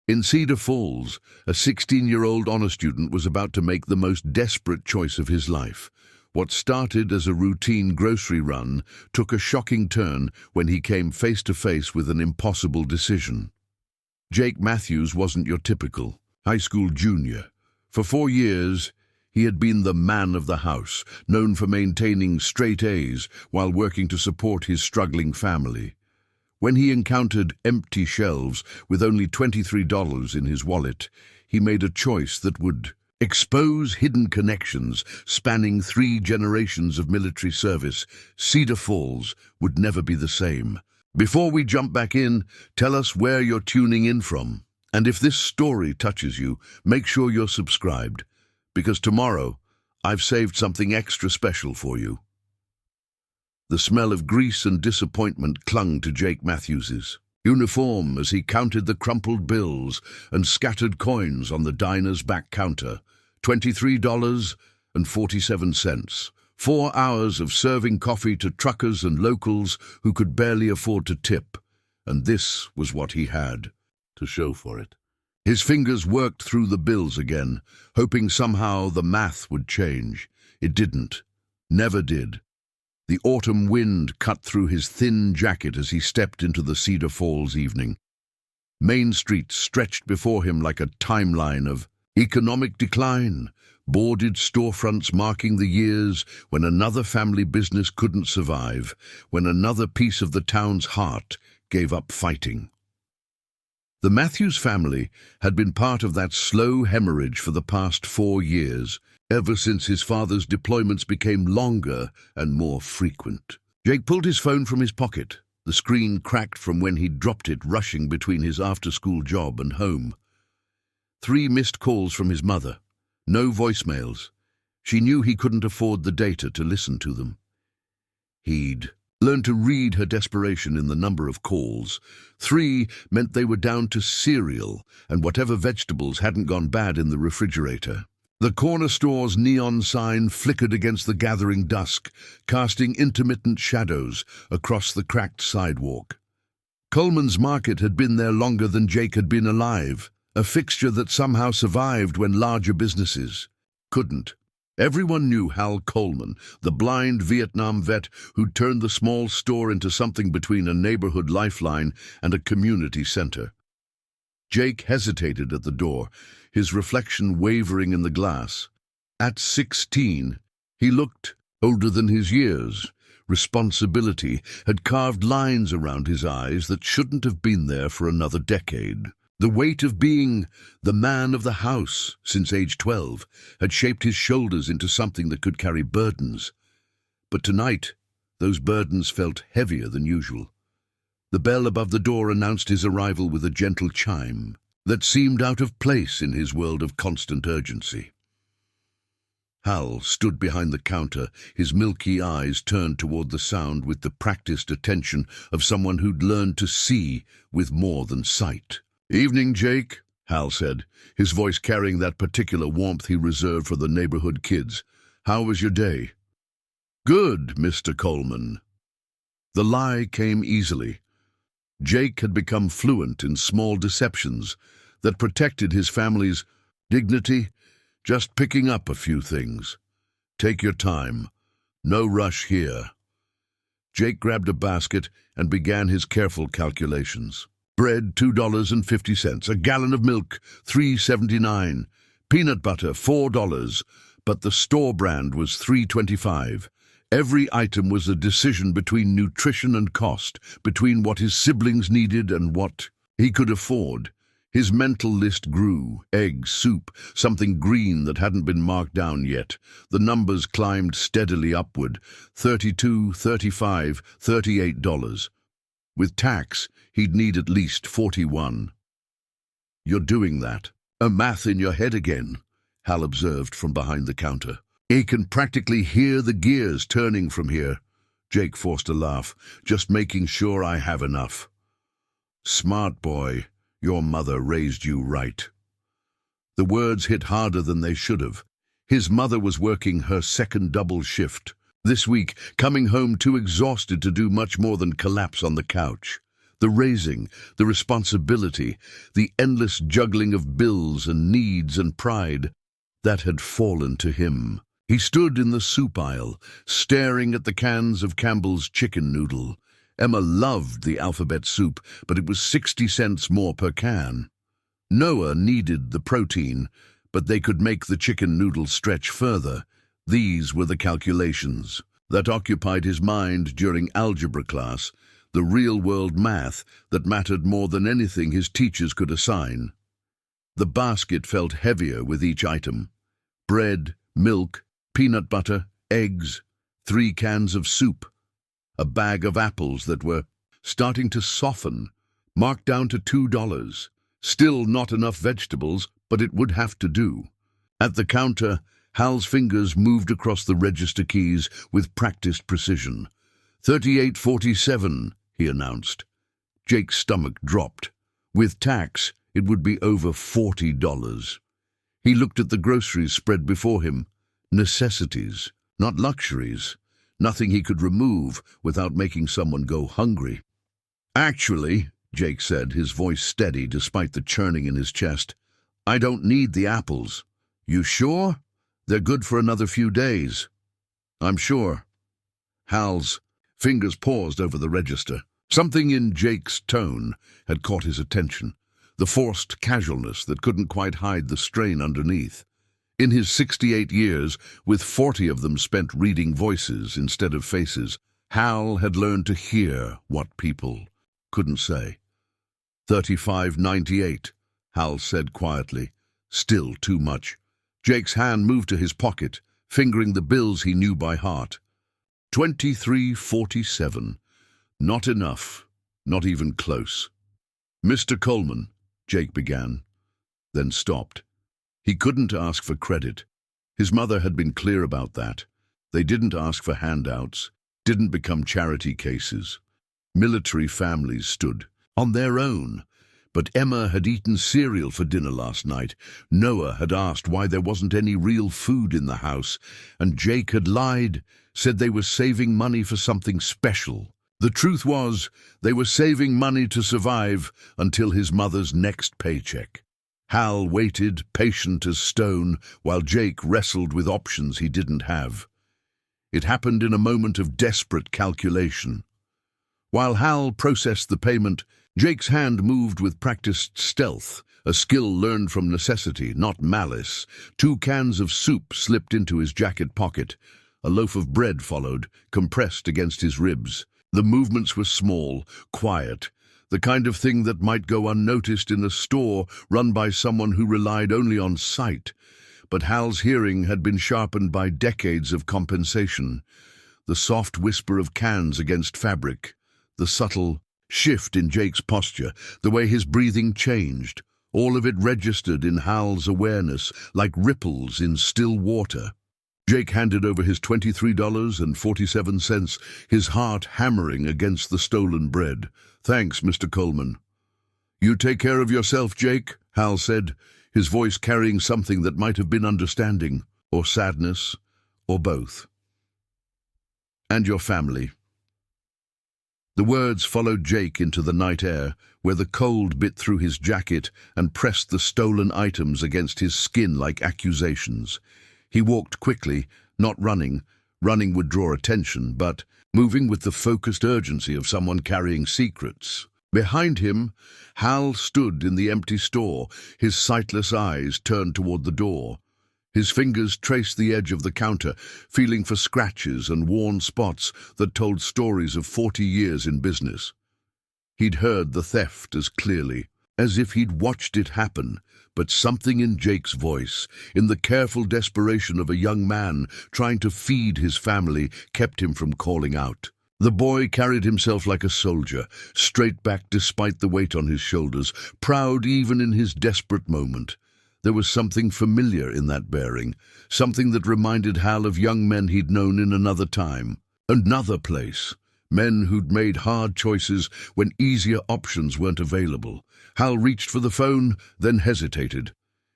In Cedar Falls, a 16-year-old honor student was about to make the most desperate choice of his life. What started as a routine grocery run took a shocking turn when he came face to face with an impossible decision. Jake Matthews wasn't your typical high school junior. For 4 years, he had been the man of the house, known for maintaining straight A's while working to support his struggling family. When he encountered empty shelves with only $23 in his wallet, he made a choice that would expose hidden connections spanning 3 generations of military service. Cedar Falls would never be the same. Before we jump back in, tell us where you're tuning in from. And if this story touches you, make sure you're subscribed, because tomorrow I've saved something extra special for you. The smell of grease and disappointment clung to Jake Matthews's uniform as he counted the crumpled bills and scattered coins on the diner's back counter. $23.47. 4 hours of serving coffee to truckers and locals who could barely afford to tip, and this was what he had to show for it. His fingers worked through the bills again, hoping somehow the math would change. It didn't. Never did. The autumn wind cut through his thin jacket as he stepped into the Cedar Falls evening. Main Street stretched before him like a timeline of economic decline, boarded storefronts marking the years when another family business couldn't survive, when another piece of the town's heart gave up fighting. The Matthews family had been part of that slow hemorrhage for the past 4 years, ever since his father's deployments became longer and more frequent. Jake pulled his phone from his pocket. The screen cracked from when he'd dropped it rushing between his after-school job and home. 3 missed calls from his mother. No voicemails. She knew he couldn't afford the data to listen to them. He'd learned to read her desperation in the number of calls. 3 meant they were down to cereal and whatever vegetables hadn't gone bad in the refrigerator. The corner store's neon sign flickered against the gathering dusk, casting intermittent shadows across the cracked sidewalk. Coleman's Market had been there longer than Jake had been alive, a fixture that somehow survived when larger businesses couldn't. Everyone knew Hal Coleman, the blind Vietnam vet who'd turned the small store into something between a neighborhood lifeline and a community center. Jake hesitated at the door, his reflection wavering in the glass. At 16, he looked older than his years. Responsibility had carved lines around his eyes that shouldn't have been there for another decade. The weight of being the man of the house since age 12 had shaped his shoulders into something that could carry burdens. But tonight, those burdens felt heavier than usual. The bell above the door announced his arrival with a gentle chime that seemed out of place in his world of constant urgency. Hal stood behind the counter, his milky eyes turned toward the sound with the practiced attention of someone who'd learned to see with more than sight. "Evening, Jake," Hal said, his voice carrying that particular warmth he reserved for the neighborhood kids. "How was your day?" "Good, Mr. Coleman." The lie came easily. Jake had become fluent in small deceptions that protected his family's dignity, just picking up a few things. "Take your time. No rush here." Jake grabbed a basket and began his careful calculations. Bread, $2.50. A gallon of milk, $3.79. Peanut butter, $4. But the store brand was $3.25. Every item was a decision between nutrition and cost, between what his siblings needed and what he could afford. His mental list grew. Eggs, soup, something green that hadn't been marked down yet. The numbers climbed steadily upward. $32, $35, $38. With tax, he'd need at least $41. "You're doing that. A math in your head again," Hal observed from behind the counter. "He can practically hear the gears turning from here." Jake forced a laugh. "Just making sure I have enough." "Smart boy. Your mother raised you right." The words hit harder than they should have. His mother was working her second double shift this week, coming home too exhausted to do much more than collapse on the couch. The raising, the responsibility, the endless juggling of bills and needs and pride, that had fallen to him. He stood in the soup aisle, staring at the cans of Campbell's chicken noodle. Emma loved the alphabet soup, but it was 60 cents more per can. Noah needed the protein, but they could make the chicken noodle stretch further. These were the calculations that occupied his mind during algebra class, the real-world math that mattered more than anything his teachers could assign. The basket felt heavier with each item. Bread, milk, peanut butter, eggs, 3 cans of soup, a bag of apples that were starting to soften, marked down to $2. Still not enough vegetables, but it would have to do. At the counter, Hal's fingers moved across the register keys with practiced precision. $38.47, he announced. Jake's stomach dropped. With tax, it would be over $40. He looked at the groceries spread before him. Necessities, not luxuries. Nothing he could remove without making someone go hungry. Actually, Jake said, his voice steady despite the churning in his chest, I don't need the apples. You sure? They're good for another few days. I'm sure. Hal's fingers paused over the register. Something in Jake's tone had caught his attention, the forced casualness that couldn't quite hide the strain underneath. In his 68 years, with 40 of them spent reading voices instead of faces, Hal had learned to hear what people couldn't say. $35.98, Hal said quietly. Still too much. Jake's hand moved to his pocket, fingering the bills he knew by heart. $23.47. Not enough. Not even close. Mr. Coleman, Jake began, then stopped. He couldn't ask for credit. His mother had been clear about that. They didn't ask for handouts, didn't become charity cases. Military families stood on their own. But Emma had eaten cereal for dinner last night. Noah had asked why there wasn't any real food in the house, and Jake had lied, said they were saving money for something special. The truth was, they were saving money to survive until his mother's next paycheck. Hal waited, patient as stone, while Jake wrestled with options he didn't have. It happened in a moment of desperate calculation. While Hal processed the payment, Jake's hand moved with practiced stealth, a skill learned from necessity, not malice. 2 cans of soup slipped into his jacket pocket. A loaf of bread followed, compressed against his ribs. The movements were small, quiet, the kind of thing that might go unnoticed in a store run by someone who relied only on sight. But Hal's hearing had been sharpened by decades of compensation. The soft whisper of cans against fabric, the subtle shift in Jake's posture, the way his breathing changed, all of it registered in Hal's awareness like ripples in still water. Jake handed over his $23.47, his heart hammering against the stolen bread. Thanks, Mr. Coleman. You take care of yourself, Jake, Hal said, his voice carrying something that might have been understanding, or sadness, or both. And your family. The words followed Jake into the night air, where the cold bit through his jacket and pressed the stolen items against his skin like accusations. He walked quickly, not running. Running would draw attention, but moving with the focused urgency of someone carrying secrets. Behind him, Hal stood in the empty store, his sightless eyes turned toward the door. His fingers traced the edge of the counter, feeling for scratches and worn spots that told stories of 40 years in business. He'd heard the theft as clearly, as if he'd watched it happen, but something in Jake's voice, in the careful desperation of a young man trying to feed his family, kept him from calling out. The boy carried himself like a soldier, straight back despite the weight on his shoulders, proud even in his desperate moment. There was something familiar in that bearing, something that reminded Hal of young men he'd known in another time, another place, men who'd made hard choices when easier options weren't available. Hal reached for the phone, then hesitated.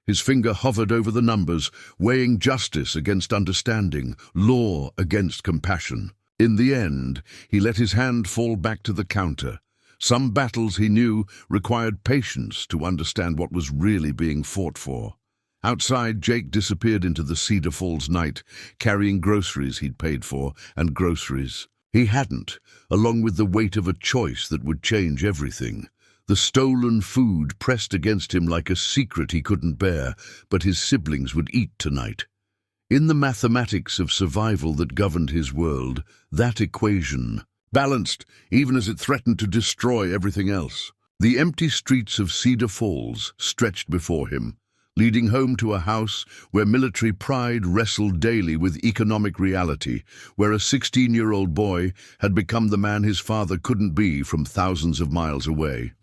His finger hovered over the numbers, weighing justice against understanding, law against compassion. In the end, he let his hand fall back to the counter. Some battles, he knew, required patience to understand what was really being fought for. Outside, Jake disappeared into the Cedar Falls night, carrying groceries he'd paid for, and groceries he hadn't, along with the weight of a choice that would change everything. The stolen food pressed against him like a secret he couldn't bear, but his siblings would eat tonight. In the mathematics of survival that governed his world, that equation balanced, even as it threatened to destroy everything else. The empty streets of Cedar Falls stretched before him, leading home to a house where military pride wrestled daily with economic reality, where a 16-year-old boy had become the man his father couldn't be from thousands of miles away.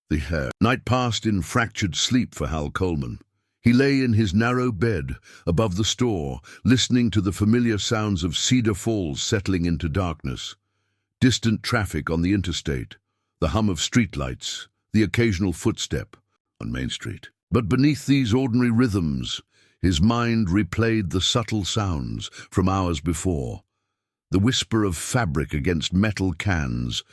The night passed in fractured sleep for Hal Coleman. He lay in his narrow bed above the store, listening to the familiar sounds of Cedar Falls settling into darkness. Distant traffic on the interstate, the hum of streetlights, the occasional footstep on Main Street. But beneath these ordinary rhythms, his mind replayed the subtle sounds from hours before. The whisper of fabric against metal cans,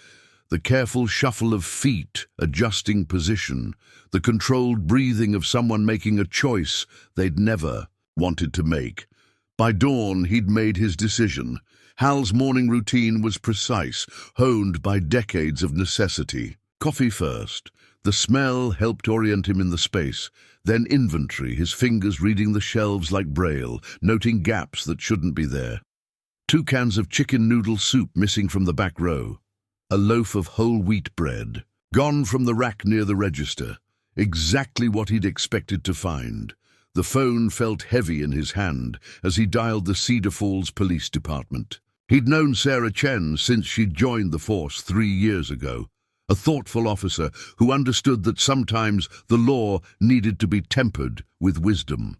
the careful shuffle of feet adjusting position, the controlled breathing of someone making a choice they'd never wanted to make. By dawn, he'd made his decision. Hal's morning routine was precise, honed by decades of necessity. Coffee first. The smell helped orient him in the space. Then inventory, his fingers reading the shelves like Braille, noting gaps that shouldn't be there. 2 cans of chicken noodle soup missing from the back row. A loaf of whole wheat bread, gone from the rack near the register. Exactly what he'd expected to find. The phone felt heavy in his hand as he dialed the Cedar Falls Police Department. He'd known Sarah Chen since she'd joined the force 3 years ago. A thoughtful officer who understood that sometimes the law needed to be tempered with wisdom.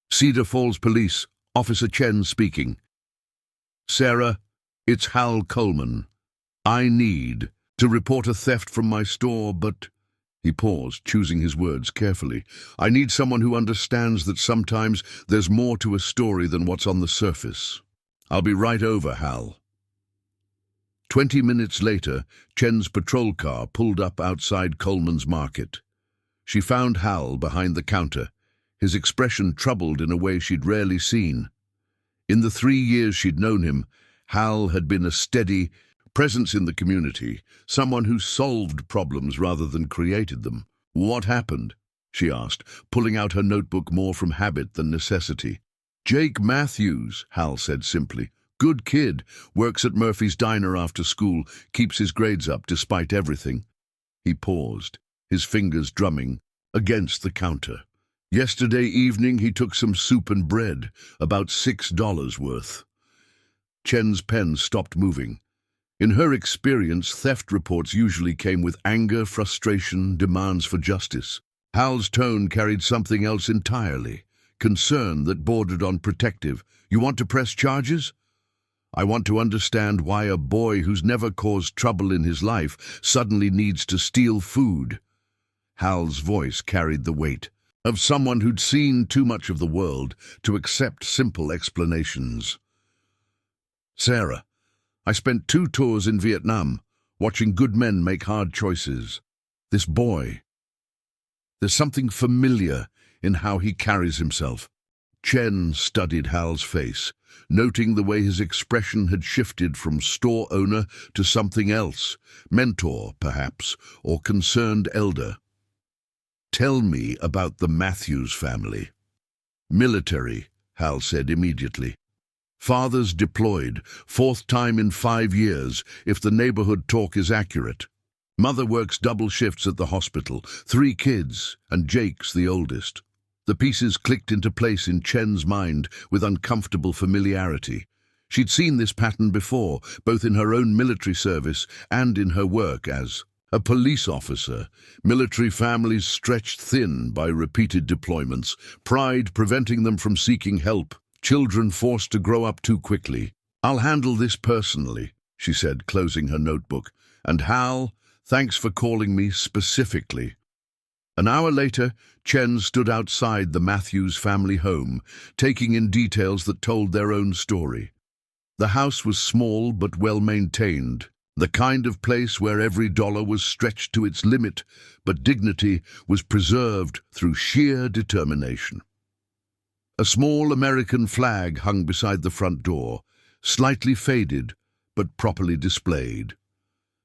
Cedar Falls Police, Officer Chen speaking. Sarah, it's Hal Coleman. I need to report a theft from my store, but... He paused, choosing his words carefully. I need someone who understands that sometimes there's more to a story than what's on the surface. I'll be right over, Hal. 20 minutes later, Chen's patrol car pulled up outside Coleman's market. She found Hal behind the counter, his expression troubled in a way she'd rarely seen. In the 3 years she'd known him, Hal had been a steady presence in the community, someone who solved problems rather than created them. What happened? She asked, pulling out her notebook more from habit than necessity. Jake Matthews, Hal said simply. Good kid, works at Murphy's Diner after school, keeps his grades up despite everything. He paused, his fingers drumming against the counter. Yesterday evening he took some soup and bread, about $6 worth. Chen's pen stopped moving. In her experience, theft reports usually came with anger, frustration, demands for justice. Hal's tone carried something else entirely, concern that bordered on protective. You want to press charges? I want to understand why a boy who's never caused trouble in his life suddenly needs to steal food. Hal's voice carried the weight of someone who'd seen too much of the world to accept simple explanations. Sarah, I spent 2 tours in Vietnam, watching good men make hard choices. This boy, there's something familiar in how he carries himself. Chen studied Hal's face, noting the way his expression had shifted from store owner to something else, mentor, perhaps, or concerned elder. Tell me about the Matthews family. Military, Hal said immediately. Fathers deployed, 4th time in 5 years, if the neighborhood talk is accurate. Mother works double shifts at the hospital, 3 kids, and Jake's the oldest. The pieces clicked into place in Chen's mind with uncomfortable familiarity. She'd seen this pattern before, both in her own military service and in her work as a police officer. Military families stretched thin by repeated deployments, pride preventing them from seeking help, children forced to grow up too quickly. I'll handle this personally, she said, closing her notebook. And Hal, thanks for calling me specifically. An hour later, Chen stood outside the Matthews family home, taking in details that told their own story. The house was small but well-maintained. The kind of place where every dollar was stretched to its limit, but dignity was preserved through sheer determination. A small American flag hung beside the front door, slightly faded, but properly displayed.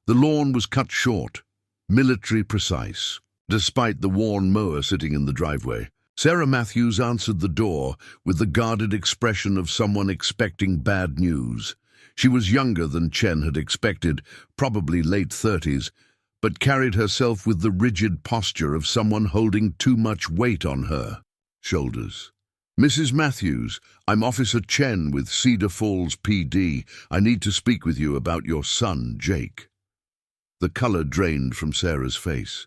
The lawn was cut short, military precise, despite the worn mower sitting in the driveway. Sarah Matthews answered the door with the guarded expression of someone expecting bad news. She was younger than Chen had expected, probably late 30s, but carried herself with the rigid posture of someone holding too much weight on her shoulders. "Mrs. Matthews, I'm Officer Chen with Cedar Falls PD. I need to speak with you about your son, Jake." The color drained from Sarah's face.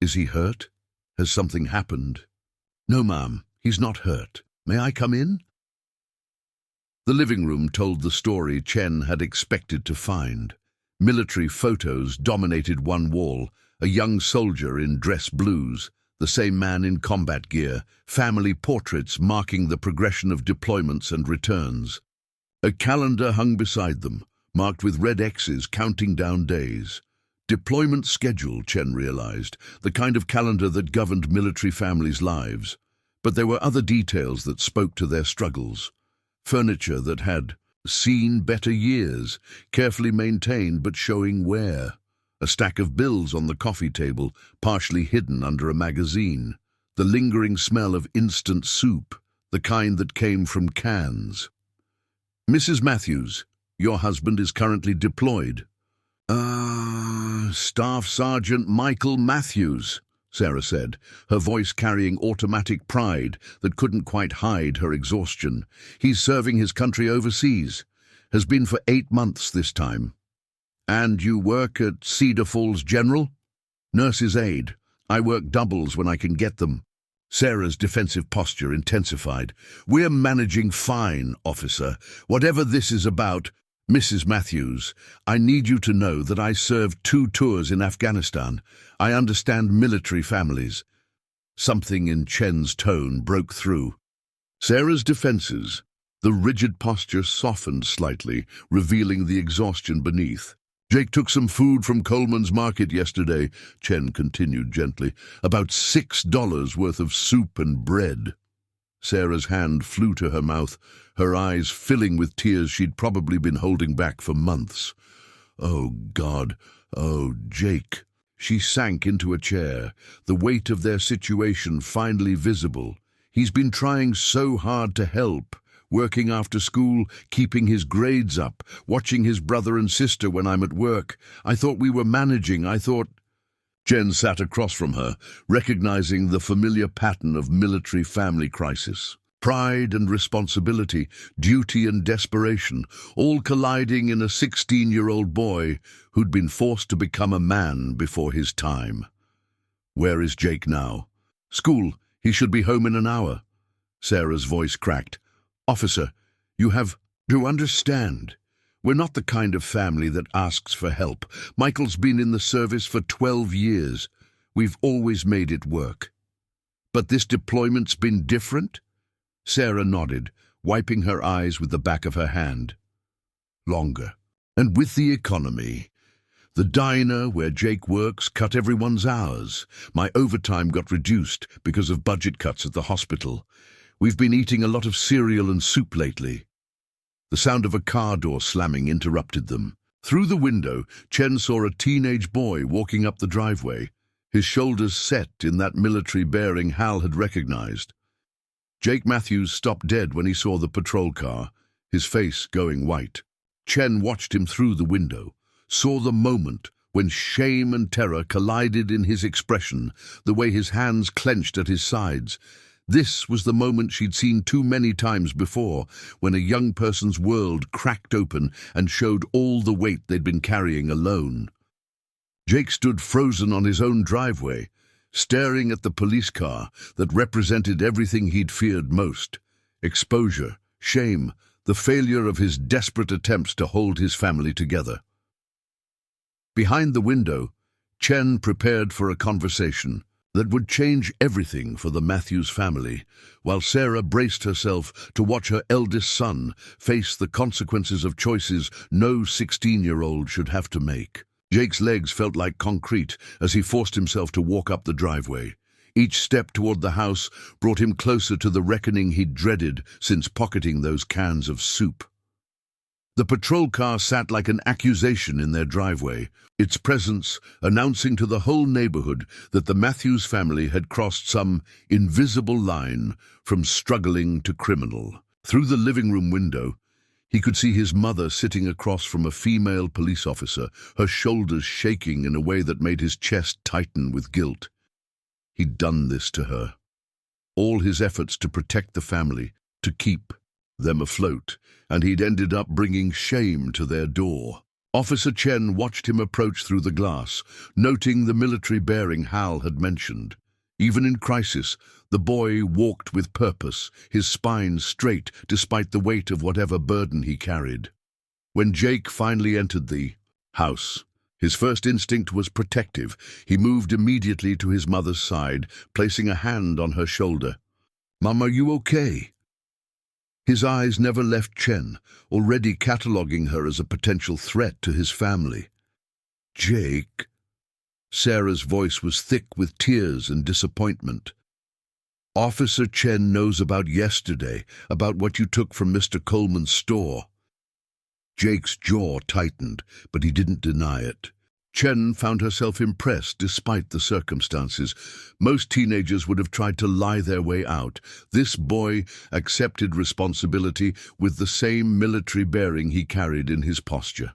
"Is he hurt? Has something happened?" "No, ma'am, he's not hurt. May I come in?" The living room told the story Chen had expected to find. Military photos dominated one wall, a young soldier in dress blues, the same man in combat gear, family portraits marking the progression of deployments and returns. A calendar hung beside them, marked with red X's counting down days. Deployment schedule, Chen realized, the kind of calendar that governed military families' lives. But there were other details that spoke to their struggles. Furniture that had seen better years, carefully maintained but showing wear. A stack of bills on the coffee table, partially hidden under a magazine. The lingering smell of instant soup, the kind that came from cans. "Mrs. Matthews, your husband is currently deployed." Staff Sergeant Michael Matthews," Sarah said, her voice carrying automatic pride that couldn't quite hide her exhaustion. "He's serving his country overseas. Has been for 8 months this time." "And you work at Cedar Falls General?" "Nurse's aide. I work doubles when I can get them." Sarah's defensive posture intensified. "We're managing fine, officer. Whatever this is about, Mrs. Matthews, I need you to know that I served 2 tours in Afghanistan. I understand military families." Something in Chen's tone broke through. Sarah's defenses, the rigid posture softened slightly, revealing the exhaustion beneath. "Jake took some food from Coleman's Market yesterday," Chen continued gently. "About $6 worth of soup and bread." Sarah's hand flew to her mouth, her eyes filling with tears she'd probably been holding back for months. "Oh, God. Oh, Jake." She sank into a chair, the weight of their situation finally visible. "He's been trying so hard to help, working after school, keeping his grades up, watching his brother and sister when I'm at work. I thought we were managing. I thought—" Jen sat across from her, recognizing the familiar pattern of military family crisis. Pride and responsibility, duty and desperation, all colliding in a 16-year-old boy who'd been forced to become a man before his time. "Where is Jake now?" "School. He should be home in an hour." Sarah's voice cracked. "Officer, you have to understand. We're not the kind of family that asks for help. Michael's been in the service for 12 years. We've always made it work." "But this deployment's been different?" Sarah nodded, wiping her eyes with the back of her hand. "Longer. And with the economy. The diner where Jake works cut everyone's hours. My overtime got reduced because of budget cuts at the hospital. We've been eating a lot of cereal and soup lately." The sound of a car door slamming interrupted them. Through the window, Chen saw a teenage boy walking up the driveway, his shoulders set in that military bearing Hal had recognized. Jake Matthews stopped dead when he saw the patrol car, his face going white. Chen watched him through the window, saw the moment when shame and terror collided in his expression, the way his hands clenched at his sides. This was the moment she'd seen too many times before, when a young person's world cracked open and showed all the weight they'd been carrying alone. Jake stood frozen on his own driveway, staring at the police car that represented everything he'd feared most: exposure, shame, the failure of his desperate attempts to hold his family together. Behind the window, Chen prepared for a conversation. that would change everything for the Matthews family, while Sarah braced herself to watch her eldest son face the consequences of choices no 16-year-old should have to make. Jake's legs felt like concrete as he forced himself to walk up the driveway. Each step toward the house brought him closer to the reckoning he'd dreaded since pocketing those cans of soup. The patrol car sat like an accusation in their driveway, its presence announcing to the whole neighborhood that the Matthews family had crossed some invisible line from struggling to criminal. Through the living room window, he could see his mother sitting across from a female police officer, her shoulders shaking in a way that made his chest tighten with guilt. He'd done this to her. All his efforts to protect the family, to keep them afloat, and he'd ended up bringing shame to their door. Officer Chen watched him approach through the glass, noting the military bearing Hal had mentioned. Even in crisis, the boy walked with purpose, his spine straight despite the weight of whatever burden he carried. When Jake finally entered the house, his first instinct was protective. He moved immediately to his mother's side, placing a hand on her shoulder. "Mom, are you okay?" His eyes never left Chen, already cataloguing her as a potential threat to his family. "Jake?" Sarah's voice was thick with tears and disappointment. "Officer Chen knows about yesterday, about what you took from Mr. Coleman's store." Jake's jaw tightened, but he didn't deny it. Chen found herself impressed despite the circumstances. Most teenagers would have tried to lie their way out. This boy accepted responsibility with the same military bearing he carried in his posture.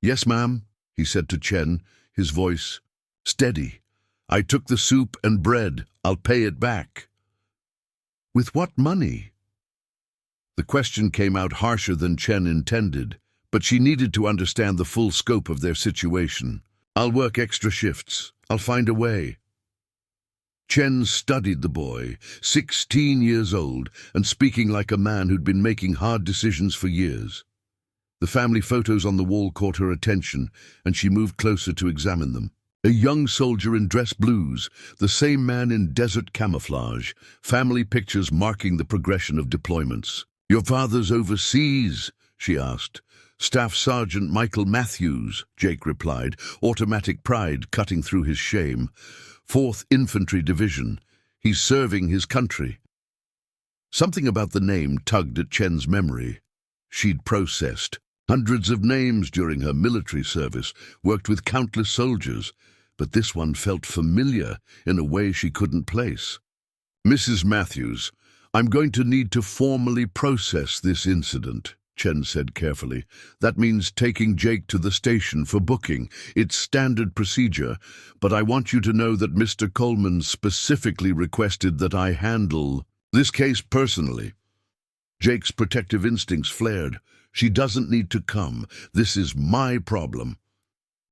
"Yes, ma'am," he said to Chen, his voice steady. "I took the soup and bread. I'll pay it back." "With what money?" The question came out harsher than Chen intended, but she needed to understand the full scope of their situation. "I'll work extra shifts. I'll find a way." Chen studied the boy, 16 years old, and speaking like a man who'd been making hard decisions for years. The family photos on the wall caught her attention, and she moved closer to examine them. A young soldier in dress blues, the same man in desert camouflage, family pictures marking the progression of deployments. "Your father's overseas?" she asked. "Staff Sergeant Michael Matthews," Jake replied, automatic pride cutting through his shame. "4th Infantry Division. He's serving his country." Something about the name tugged at Chen's memory. She'd processed hundreds of names during her military service, worked with countless soldiers, but this one felt familiar in a way she couldn't place. "Mrs. Matthews, I'm going to need to formally process this incident," Chen said carefully. "That means taking Jake to the station for booking. It's standard procedure, but I want you to know that Mr. Coleman specifically requested that I handle this case personally." Jake's protective instincts flared. "She doesn't need to come. This is my problem."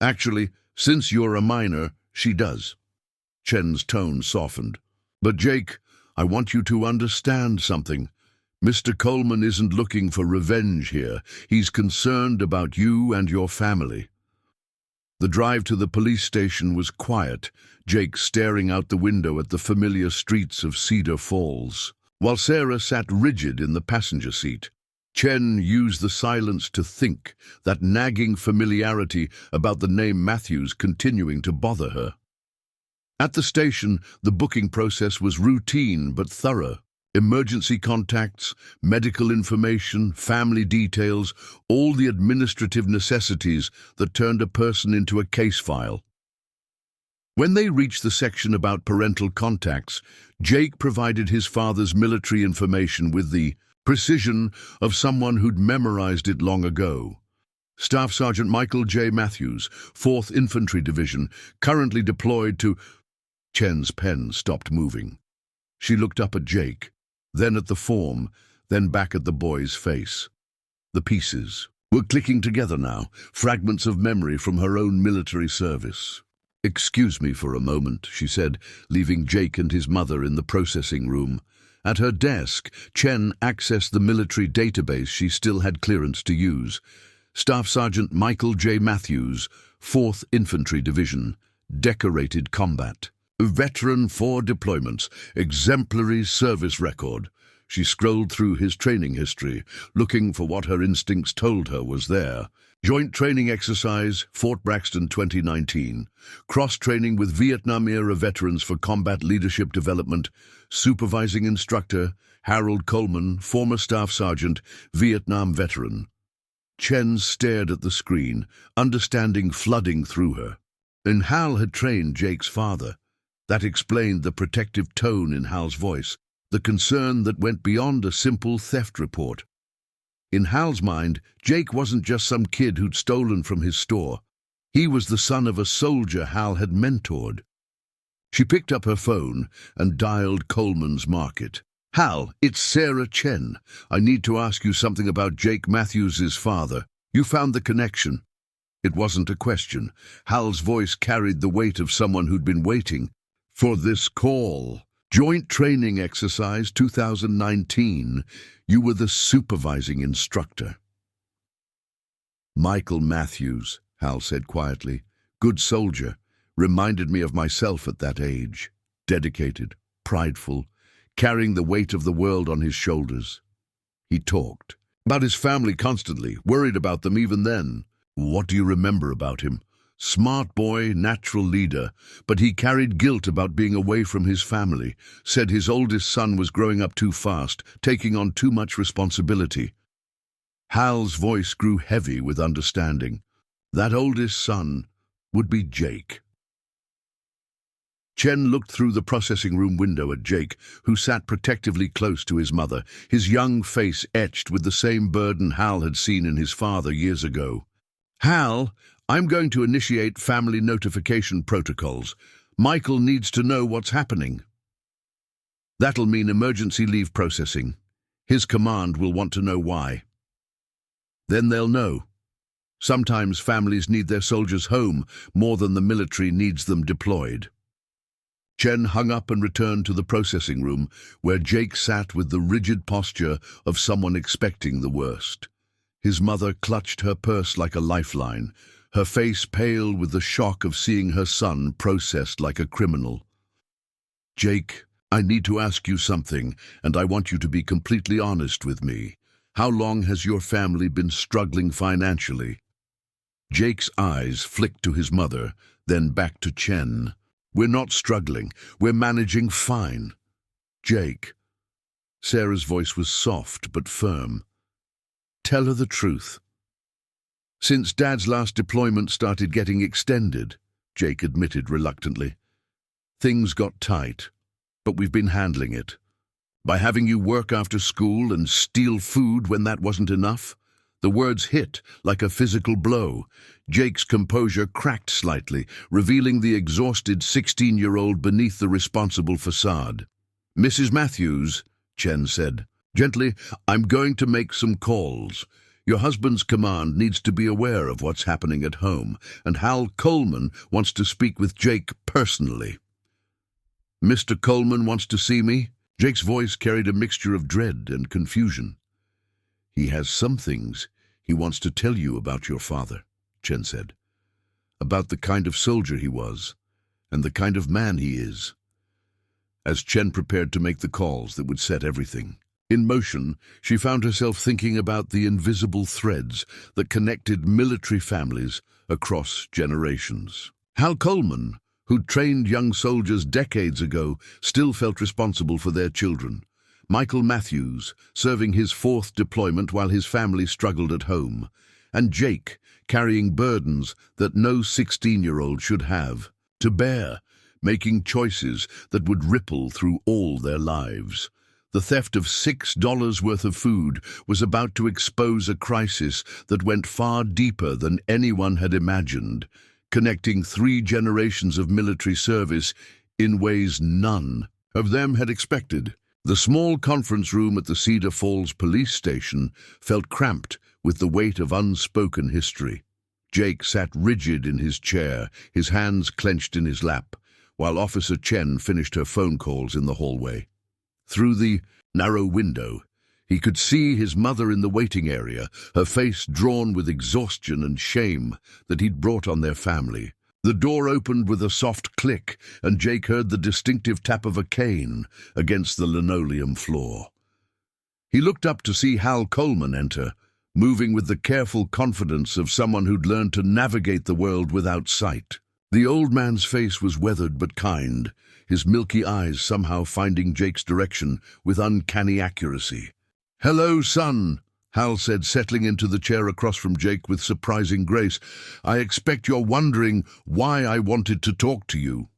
"Actually, since you're a minor, she does." Chen's tone softened. "But Jake, I want you to understand something. Mr. Coleman isn't looking for revenge here. He's concerned about you and your family." The drive to the police station was quiet, Jake staring out the window at the familiar streets of Cedar Falls. While Sarah sat rigid in the passenger seat, Chen used the silence to think, that nagging familiarity about the name Matthews continuing to bother her. At the station, the booking process was routine but thorough. Emergency contacts, medical information, family details, all the administrative necessities that turned a person into a case file. When they reached the section about parental contacts, Jake provided his father's military information with the precision of someone who'd memorized it long ago. "Staff Sergeant Michael J. Matthews, 4th Infantry Division, currently deployed to—" Chen's pen stopped moving. She looked up at Jake, then at the form, then back at the boy's face. The pieces were clicking together now, fragments of memory from her own military service. "Excuse me for a moment," she said, leaving Jake and his mother in the processing room. At her desk, Chen accessed the military database she still had clearance to use. "Staff Sergeant Michael J. Matthews, 4th Infantry Division, decorated combat." A veteran, 4 deployments, exemplary service record. She scrolled through his training history, looking for what her instincts told her was there. Joint training exercise, Fort Braxton 2019. Cross-training with Vietnam-era veterans for combat leadership development. Supervising instructor, Harold Coleman, former staff sergeant, Vietnam veteran. Chen stared at the screen, understanding flooding through her. And Hal had trained Jake's father. That explained the protective tone in Hal's voice, the concern that went beyond a simple theft report. In Hal's mind, Jake wasn't just some kid who'd stolen from his store. He was the son of a soldier Hal had mentored. She picked up her phone and dialed Coleman's market. "Hal, it's Sarah Chen. I need to ask you something about Jake Matthews' father. You found the connection." It wasn't a question. Hal's voice carried the weight of someone who'd been waiting for this call. "Joint training exercise 2019. You were the supervising instructor." "Michael Matthews," Hal said quietly. "Good soldier. Reminded me of myself at that age. Dedicated, prideful, carrying the weight of the world on his shoulders." He talked about his family constantly, worried about them even then. "What do you remember about him?" "Smart boy, natural leader, but he carried guilt about being away from his family. Said his oldest son was growing up too fast, taking on too much responsibility." Hal's voice grew heavy with understanding. That oldest son would be Jake. Chen looked through the processing room window at Jake, who sat protectively close to his mother, his young face etched with the same burden Hal had seen in his father years ago. "Hal, I'm going to initiate family notification protocols. Michael needs to know what's happening." "That'll mean emergency leave processing. His command will want to know why. Then they'll know. Sometimes families need their soldiers home more than the military needs them deployed." Chen hung up and returned to the processing room, where Jake sat with the rigid posture of someone expecting the worst. His mother clutched her purse like a lifeline, her face pale with the shock of seeing her son processed like a criminal. "Jake, I need to ask you something, and I want you to be completely honest with me. How long has your family been struggling financially?" Jake's eyes flicked to his mother, then back to Chen. "We're not struggling. We're managing fine." "Jake." Sarah's voice was soft but firm. "Tell her the truth." "Since Dad's last deployment started getting extended," Jake admitted reluctantly, "things got tight, but we've been handling it. By having you work after school and steal food when that wasn't enough." The words hit like a physical blow. Jake's composure cracked slightly, revealing the exhausted 16-year-old beneath the responsible facade. "Mrs. Matthews," Chen said gently, "I'm going to make some calls. Your husband's command needs to be aware of what's happening at home, and Hal Coleman wants to speak with Jake personally." "Mr. Coleman wants to see me?" Jake's voice carried a mixture of dread and confusion. "He has some things he wants to tell you about your father," Chen said. "About the kind of soldier he was, and the kind of man he is." As Chen prepared to make the calls that would set everything in motion, she found herself thinking about the invisible threads that connected military families across generations. Hal Coleman, who'd trained young soldiers decades ago, still felt responsible for their children. Michael Matthews, serving his 4th deployment while his family struggled at home. And Jake, carrying burdens that no 16-year-old should have to bear, making choices that would ripple through all their lives. The theft of $6 worth of food was about to expose a crisis that went far deeper than anyone had imagined, connecting 3 generations of military service in ways none of them had expected. The small conference room at the Cedar Falls police station felt cramped with the weight of unspoken history. Jake sat rigid in his chair, his hands clenched in his lap, while Officer Chen finished her phone calls in the hallway. Through the narrow window, he could see his mother in the waiting area, her face drawn with exhaustion and shame that he'd brought on their family. The door opened with a soft click, and Jake heard the distinctive tap of a cane against the linoleum floor. He looked up to see Hal Coleman enter, moving with the careful confidence of someone who'd learned to navigate the world without sight. The old man's face was weathered but kind, his milky eyes somehow finding Jake's direction with uncanny accuracy. "Hello, son," Hal said, settling into the chair across from Jake with surprising grace. "I expect you're wondering why I wanted to talk to you."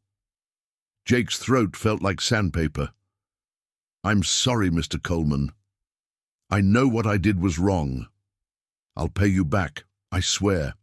Jake's throat felt like sandpaper. "I'm sorry, Mr. Coleman. I know what I did was wrong. I'll pay you back, I swear."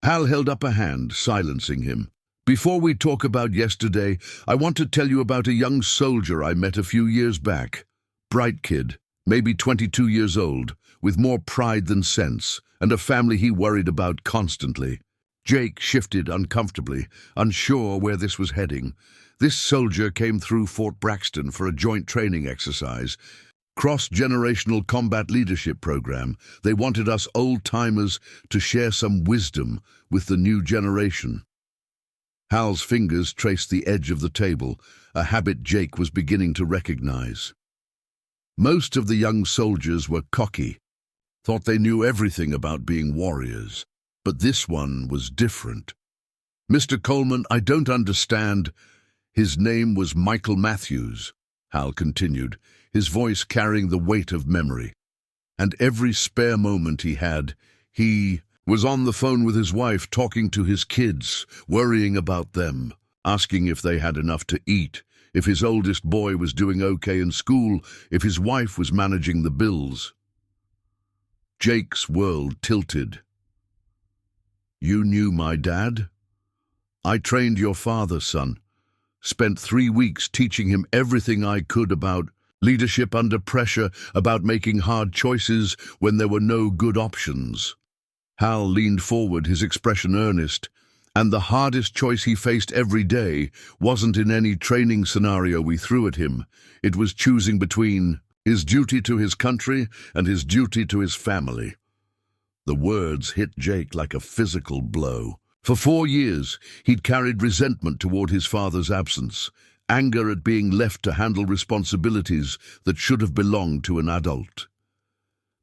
Hal held up a hand, silencing him. "Before we talk about yesterday, I want to tell you about a young soldier I met a few years back. Bright kid, maybe 22 years old, with more pride than sense, and a family he worried about constantly." Jake shifted uncomfortably, unsure where this was heading. This soldier came through Fort Braxton for a joint training exercise. Cross-generational combat leadership program. They wanted us old-timers to share some wisdom with the new generation. Hal's fingers traced the edge of the table, a habit Jake was beginning to recognize. Most of the young soldiers were cocky, thought they knew everything about being warriors. But this one was different. "Mr. Coleman, I don't understand." "His name was Michael Matthews," Hal continued, his voice carrying the weight of memory. "And every spare moment he had, he was on the phone with his wife, talking to his kids, worrying about them, asking if they had enough to eat, if his oldest boy was doing okay in school, if his wife was managing the bills." Jake's world tilted. "You knew my dad? I trained your father, son. Spent 3 weeks teaching him everything I could about leadership under pressure, about making hard choices when there were no good options." Hal leaned forward, his expression earnest. "And the hardest choice he faced every day wasn't in any training scenario we threw at him. It was choosing between his duty to his country and his duty to his family." The words hit Jake like a physical blow. For 4 years, he'd carried resentment toward his father's absence, anger at being left to handle responsibilities that should have belonged to an adult.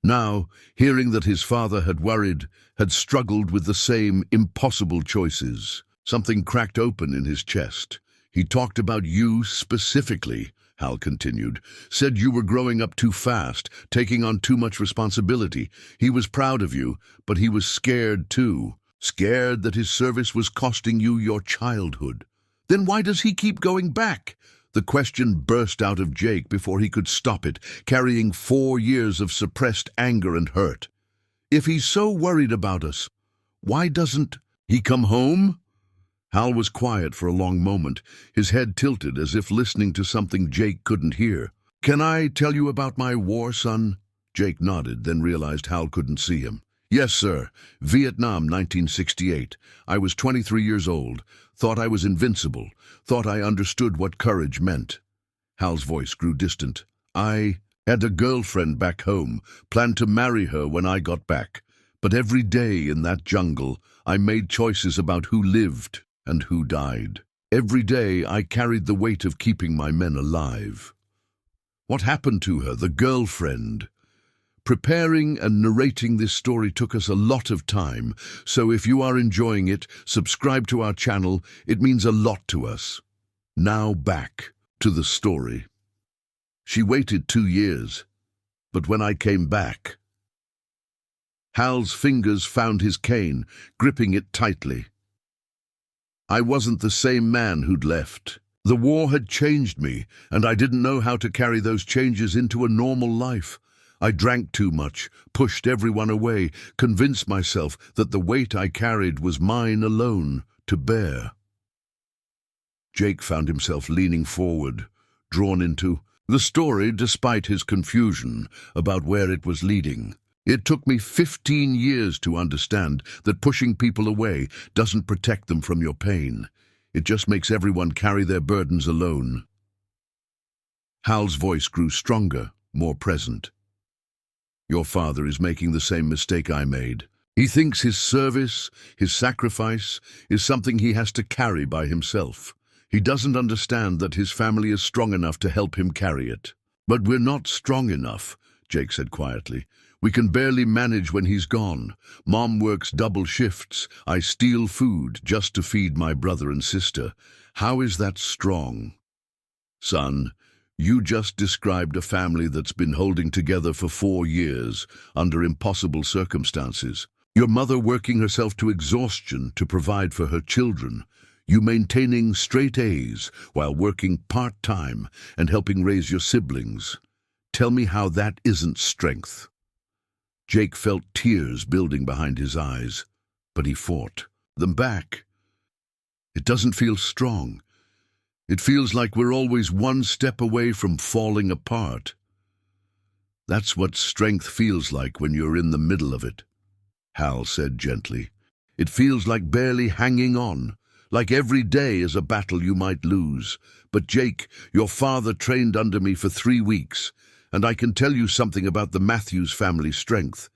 Now, hearing that his father had worried, had struggled with the same impossible choices, something cracked open in his chest. "He talked about you specifically," Hal continued. "Said you were growing up too fast, taking on too much responsibility. He was proud of you, but he was scared too. Scared that his service was costing you your childhood." "Then why does he keep going back?" The question burst out of Jake before he could stop it, carrying 4 years of suppressed anger and hurt. "If he's so worried about us, why doesn't he come home?" Hal was quiet for a long moment, his head tilted as if listening to something Jake couldn't hear. "Can I tell you about my war, son?" Jake nodded, then realized Hal couldn't see him. "Yes, sir. Vietnam, 1968. I was 23 years old. Thought I was invincible. Thought I understood what courage meant." Hal's voice grew distant. "I had a girlfriend back home, planned to marry her when I got back. But every day in that jungle, I made choices about who lived and who died. Every day I carried the weight of keeping my men alive." "What happened to her, the girlfriend?" Preparing and narrating this story took us a lot of time, so if you are enjoying it, subscribe to our channel. It means a lot to us. Now back to the story. "She waited 2 years, but when I came back..." Hal's fingers found his cane, gripping it tightly. "I wasn't the same man who'd left. The war had changed me, and I didn't know how to carry those changes into a normal life. I drank too much, pushed everyone away, convinced myself that the weight I carried was mine alone to bear." Jake found himself leaning forward, drawn into the story despite his confusion about where it was leading. "It took me 15 years to understand that pushing people away doesn't protect them from your pain. It just makes everyone carry their burdens alone." Hal's voice grew stronger, more present. "Your father is making the same mistake I made. He thinks his service, his sacrifice, is something he has to carry by himself. He doesn't understand that his family is strong enough to help him carry it. "But we're not strong enough," Jake said quietly. "We can barely manage when he's gone. Mom works double shifts. I steal food just to feed my brother and sister. How is that strong?" "Son, you just described a family that's been holding together for 4 years under impossible circumstances. Your mother working herself to exhaustion to provide for her children. You maintaining straight A's while working part-time and helping raise your siblings. Tell me how that isn't strength." Jake felt tears building behind his eyes, but he fought them back. "It doesn't feel strong. It feels like we're always one step away from falling apart." "That's what strength feels like when you're in the middle of it," Hal said gently. "It feels like barely hanging on, like every day is a battle you might lose. But Jake, your father trained under me for 3 weeks, and I can tell you something about the Matthews family strength.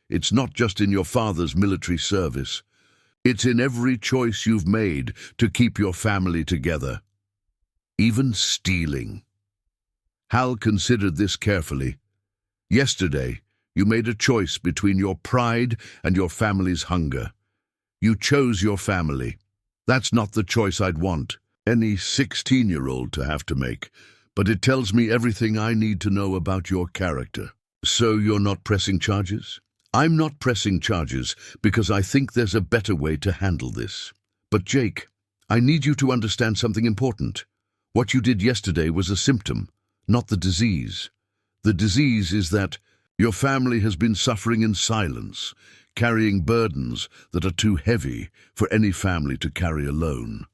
It's not just in your father's military service. It's in every choice you've made to keep your family together. Even stealing." Hal considered this carefully. "Yesterday, you made a choice between your pride and your family's hunger. You chose your family. That's not the choice I'd want any 16-year-old to have to make, but it tells me everything I need to know about your character." "So you're not pressing charges?" "I'm not pressing charges because I think there's a better way to handle this. But Jake, I need you to understand something important. What you did yesterday was a symptom, not the disease. The disease is that your family has been suffering in silence, carrying burdens that are too heavy for any family to carry alone."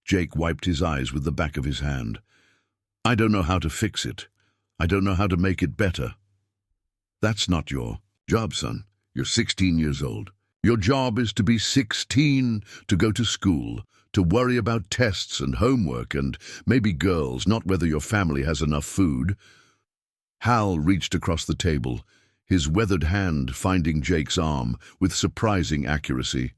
Jake wiped his eyes with the back of his hand. "I don't know how to fix it. I don't know how to make it better." "That's not your job, son. You're 16 years old. Your job is to be 16, to go to school, to worry about tests and homework and maybe girls, not whether your family has enough food." Hal reached across the table, his weathered hand finding Jake's arm with surprising accuracy.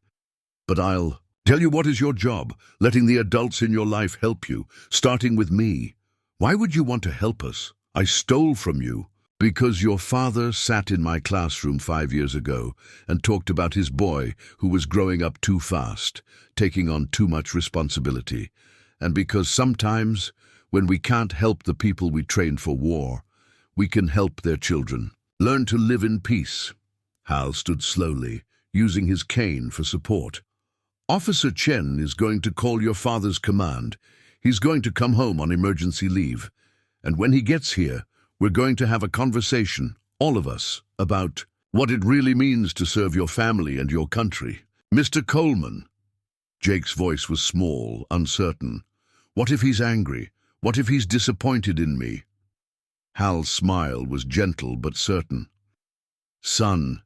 "But I'll tell you what is your job, letting the adults in your life help you, starting with me. Why would you want to help us? I stole from you. Because your father sat in my classroom 5 years ago and talked about his boy who was growing up too fast, taking on too much responsibility. And because sometimes, when we can't help the people we trained for war, we can help their children. Learn to live in peace." Hal stood slowly, using his cane for support. "Officer Chen is going to call your father's command. He's going to come home on emergency leave. And when he gets here, we're going to have a conversation, all of us, about what it really means to serve your family and your country. Mr. Coleman." Jake's voice was small, uncertain. "What if he's angry? What if he's disappointed in me?" Hal's smile was gentle but certain. "Son,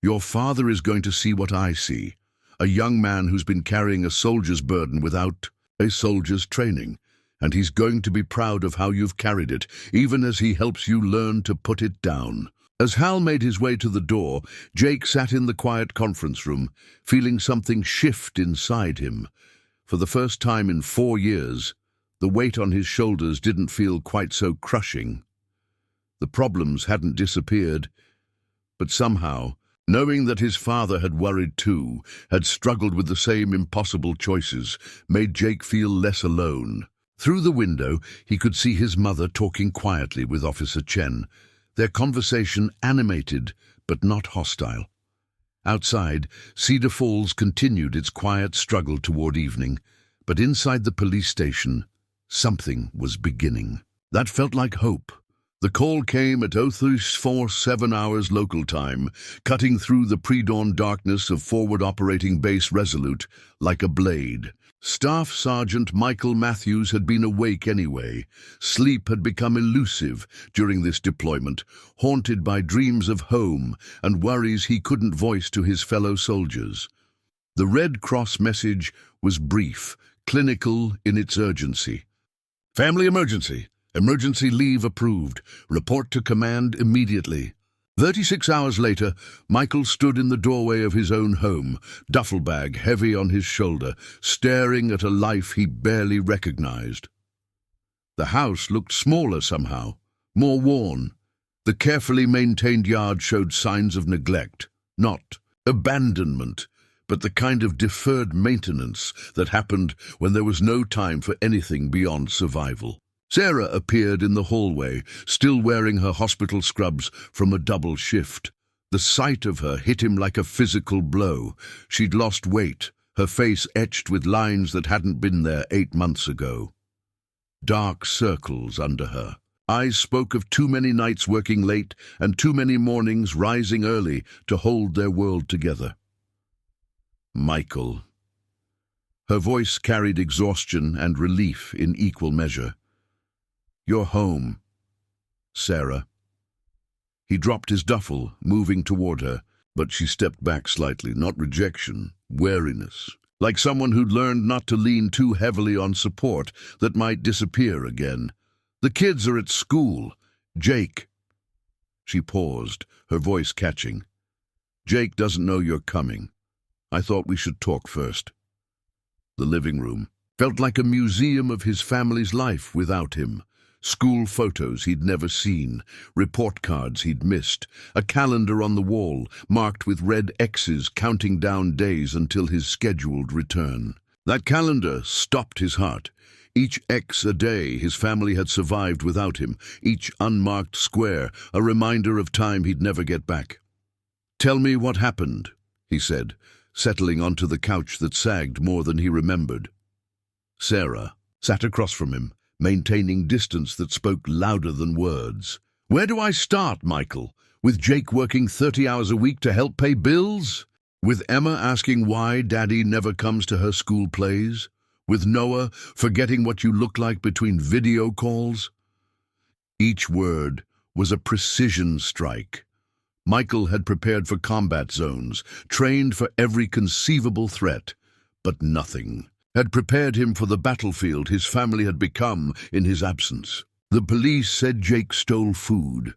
your father is going to see what I see, a young man who's been carrying a soldier's burden without a soldier's training. And he's going to be proud of how you've carried it, even as he helps you learn to put it down." As Hal made his way to the door, Jake sat in the quiet conference room, feeling something shift inside him. For the first time in 4 years, the weight on his shoulders didn't feel quite so crushing. The problems hadn't disappeared, but somehow, knowing that his father had worried too, had struggled with the same impossible choices, made Jake feel less alone. Through the window, he could see his mother talking quietly with Officer Chen, their conversation animated but not hostile. Outside, Cedar Falls continued its quiet struggle toward evening, but inside the police station, something was beginning. That felt like hope. The call came at 0347 hours local time, cutting through the pre-dawn darkness of forward operating base Resolute like a blade. Staff Sergeant Michael Matthews had been awake anyway. Sleep had become elusive during this deployment, haunted by dreams of home and worries he couldn't voice to his fellow soldiers. The Red Cross message was brief, clinical in its urgency. "Family emergency. Emergency leave approved. Report to command immediately." 36 hours later, Michael stood in the doorway of his own home, duffel bag heavy on his shoulder, staring at a life he barely recognized. The house looked smaller somehow, more worn. The carefully maintained yard showed signs of neglect, not abandonment, but the kind of deferred maintenance that happened when there was no time for anything beyond survival. Sarah appeared in the hallway, still wearing her hospital scrubs from a double shift. The sight of her hit him like a physical blow. She'd lost weight, her face etched with lines that hadn't been there 8 months ago. Dark circles under her. Eyes spoke of too many nights working late and too many mornings rising early to hold their world together. Michael. Her voice carried exhaustion and relief in equal measure. "You're home, Sarah." He dropped his duffel, moving toward her, but she stepped back slightly, not rejection, wariness, like someone who'd learned not to lean too heavily on support that might disappear again. "The kids are at school. Jake." She paused, her voice catching. "Jake doesn't know you're coming. I thought we should talk first." The living room felt like a museum of his family's life without him. School photos he'd never seen, report cards he'd missed, a calendar on the wall marked with red X's counting down days until his scheduled return. That calendar stopped his heart. Each X a day his family had survived without him, each unmarked square a reminder of time he'd never get back. "Tell me what happened," he said, settling onto the couch that sagged more than he remembered. Sarah sat across from him, maintaining distance that spoke louder than words. "Where do I start, Michael? With Jake working 30 hours a week to help pay bills? With Emma asking why Daddy never comes to her school plays? With Noah forgetting what you look like between video calls?" Each word was a precision strike. Michael had prepared for combat zones, trained for every conceivable threat, but nothing had prepared him for the battlefield his family had become in his absence. The police said Jake stole food.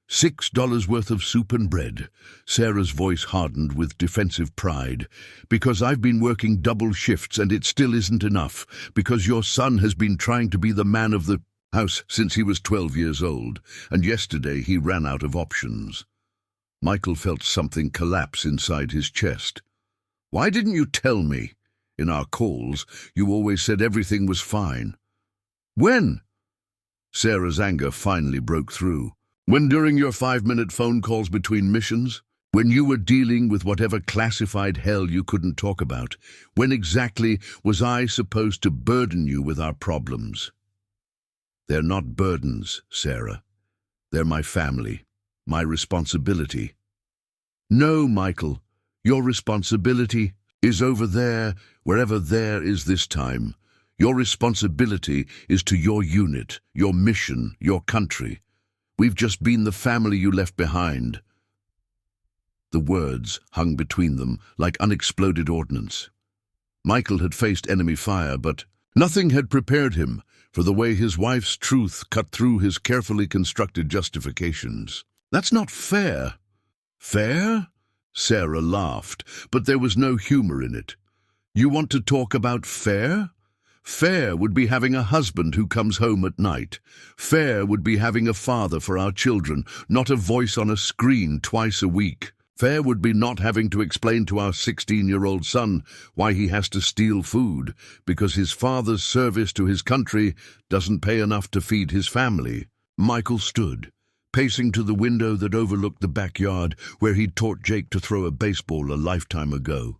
$6 worth of soup and bread. Sarah's voice hardened with defensive pride. "Because I've been working double shifts and it still isn't enough. Because your son has been trying to be the man of the house since he was 12 years old, and yesterday he ran out of options." Michael felt something collapse inside his chest. "Why didn't you tell me? In our calls, you always said everything was fine." "When?" Sarah's anger finally broke through. "When during your 5-minute phone calls between missions? When you were dealing with whatever classified hell you couldn't talk about? When exactly was I supposed to burden you with our problems?" "They're not burdens, Sarah. They're my family, my responsibility." "No, Michael, your responsibility is over there, wherever there is this time. Your responsibility is to your unit, your mission, your country. We've just been the family you left behind." The words hung between them like unexploded ordnance. Michael had faced enemy fire, but nothing had prepared him for the way his wife's truth cut through his carefully constructed justifications. "That's not fair." "Fair?" Sarah laughed, but there was no humor in it. "You want to talk about fair? Fair would be having a husband who comes home at night. Fair would be having a father for our children, not a voice on a screen twice a week. Fair would be not having to explain to our 16-year-old son why he has to steal food, because his father's service to his country doesn't pay enough to feed his family." Michael stood, pacing to the window that overlooked the backyard where he'd taught Jake to throw a baseball a lifetime ago.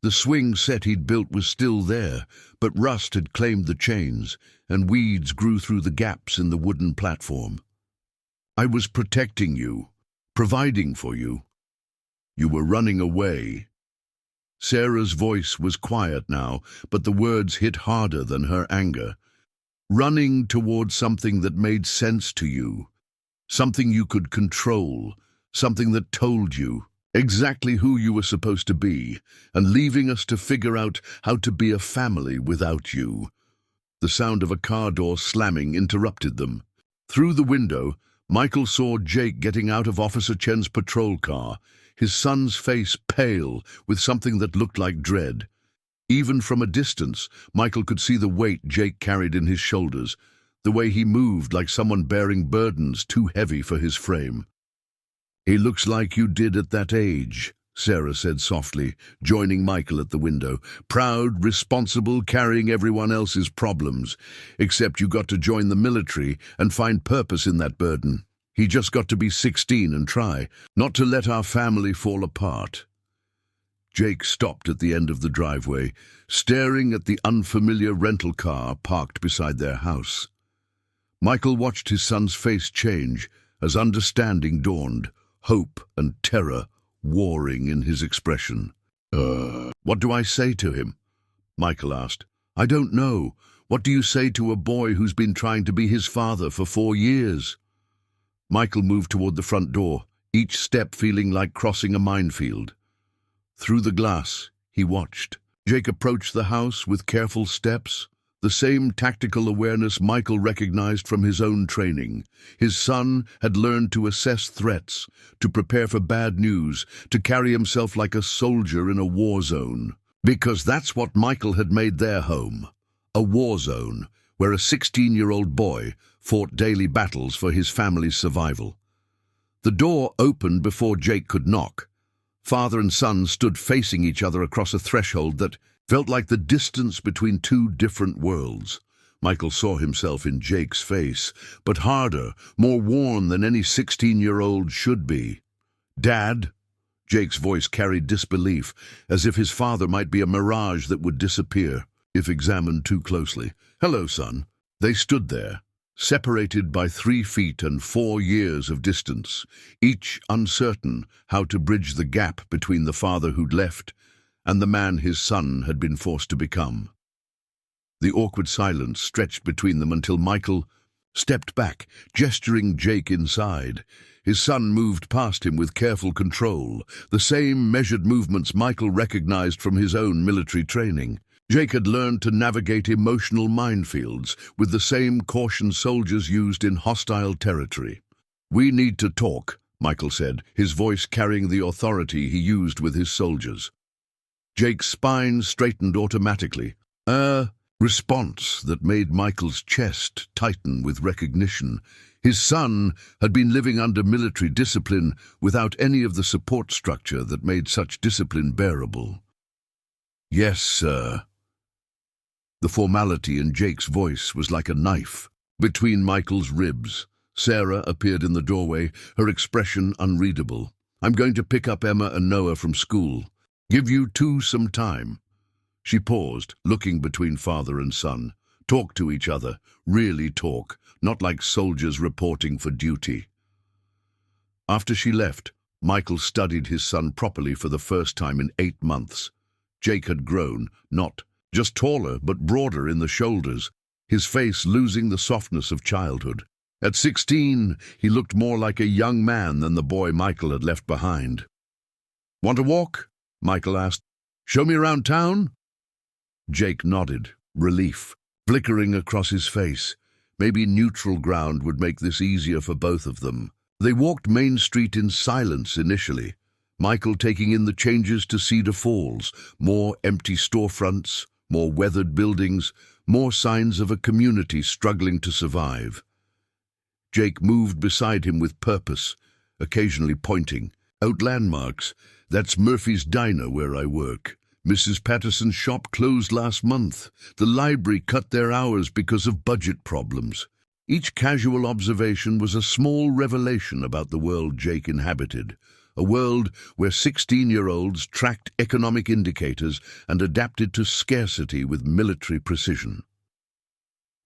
The swing set he'd built was still there, but rust had claimed the chains, and weeds grew through the gaps in the wooden platform. "I was protecting you, providing for you. You were running away." Sarah's voice was quiet now, but the words hit harder than her anger. "Running towards something that made sense to you. Something you could control, something that told you exactly who you were supposed to be, and leaving us to figure out how to be a family without you." The sound of a car door slamming interrupted them. Through the window, Michael saw Jake getting out of Officer Chen's patrol car, his son's face pale with something that looked like dread. Even from a distance, Michael could see the weight Jake carried in his shoulders, the way he moved like someone bearing burdens too heavy for his frame. "He looks like you did at that age," Sarah said softly, joining Michael at the window. "Proud, responsible, carrying everyone else's problems. Except you got to join the military and find purpose in that burden. He just got to be 16 and try, not to let our family fall apart." Jake stopped at the end of the driveway, staring at the unfamiliar rental car parked beside their house. Michael watched his son's face change as understanding dawned, hope and terror warring in his expression. What do I say to him?" Michael asked. "I don't know. What do you say to a boy who's been trying to be his father for 4 years?" Michael moved toward the front door, each step feeling like crossing a minefield. Through the glass, he watched. Jake approached the house with careful steps, the same tactical awareness Michael recognized from his own training. His son had learned to assess threats, to prepare for bad news, to carry himself like a soldier in a war zone. Because that's what Michael had made their home, a war zone, where a 16-year-old boy fought daily battles for his family's survival. The door opened before Jake could knock. Father and son stood facing each other across a threshold that felt like the distance between two different worlds. Michael saw himself in Jake's face, but harder, more worn than any 16-year-old should be. "Dad?" Jake's voice carried disbelief, as if his father might be a mirage that would disappear if examined too closely. "Hello, son." They stood there, separated by 3 feet and 4 years of distance, each uncertain how to bridge the gap between the father who'd left and the man his son had been forced to become. The awkward silence stretched between them until Michael stepped back, gesturing Jake inside. His son moved past him with careful control, the same measured movements Michael recognized from his own military training. Jake had learned to navigate emotional minefields with the same caution soldiers used in hostile territory. "We need to talk," Michael said, his voice carrying the authority he used with his soldiers. Jake's spine straightened automatically, a response that made Michael's chest tighten with recognition. His son had been living under military discipline without any of the support structure that made such discipline bearable. "Yes, sir." The formality in Jake's voice was like a knife between Michael's ribs. Sarah appeared in the doorway, her expression unreadable. "I'm going to pick up Emma and Noah from school. Give you two some time." She paused, looking between father and son. Talk to each other, really talk, not like soldiers reporting for duty. After she left, Michael studied his son properly for the first time in 8 months. Jake had grown, not just taller, but broader in the shoulders, his face losing the softness of childhood. At 16, he looked more like a young man than the boy Michael had left behind. "Want a walk?" Michael asked. "Show me around town?" Jake nodded, relief flickering across his face. Maybe neutral ground would make this easier for both of them. They walked Main Street in silence initially, Michael taking in the changes to Cedar Falls, more empty storefronts, more weathered buildings, more signs of a community struggling to survive. Jake moved beside him with purpose, occasionally pointing out landmarks. "That's Murphy's Diner where I work. Mrs. Patterson's shop closed last month. The library cut their hours because of budget problems." Each casual observation was a small revelation about the world Jake inhabited, a world where 16-year-olds tracked economic indicators and adapted to scarcity with military precision.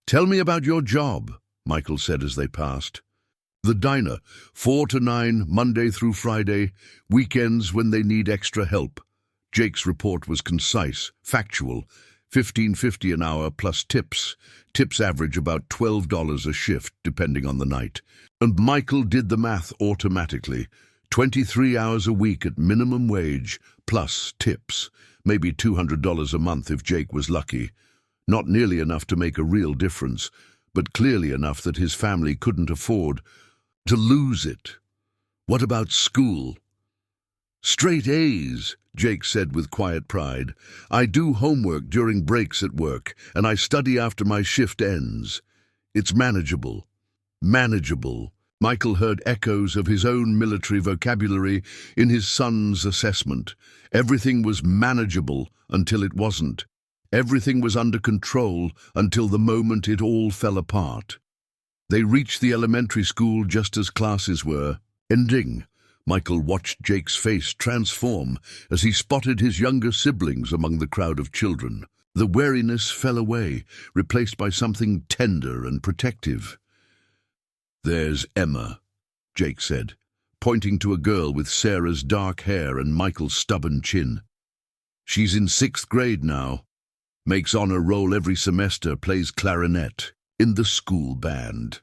"Tell me about your job," Michael said as they passed. "The diner, 4 to 9, Monday through Friday, weekends when they need extra help." Jake's report was concise, factual, $15.50 an hour plus tips. Tips average about $12 a shift, depending on the night. And Michael did the math automatically. 23 hours a week at minimum wage, plus tips. Maybe $200 a month if Jake was lucky. Not nearly enough to make a real difference, but clearly enough that his family couldn't afford To lose it. What about school? Straight A's, Jake said with quiet pride. I do homework during breaks at work, and I study after my shift ends. It's manageable. Manageable. Michael heard echoes of his own military vocabulary in his son's assessment. Everything was manageable until it wasn't. Everything was under control until the moment it all fell apart. They reached the elementary school just as classes were ending. Michael watched Jake's face transform as he spotted his younger siblings among the crowd of children. The wariness fell away, replaced by something tender and protective. There's Emma, Jake said, pointing to a girl with Sarah's dark hair and Michael's stubborn chin. She's in 6th grade now, makes honor roll every semester, plays clarinet in the school band.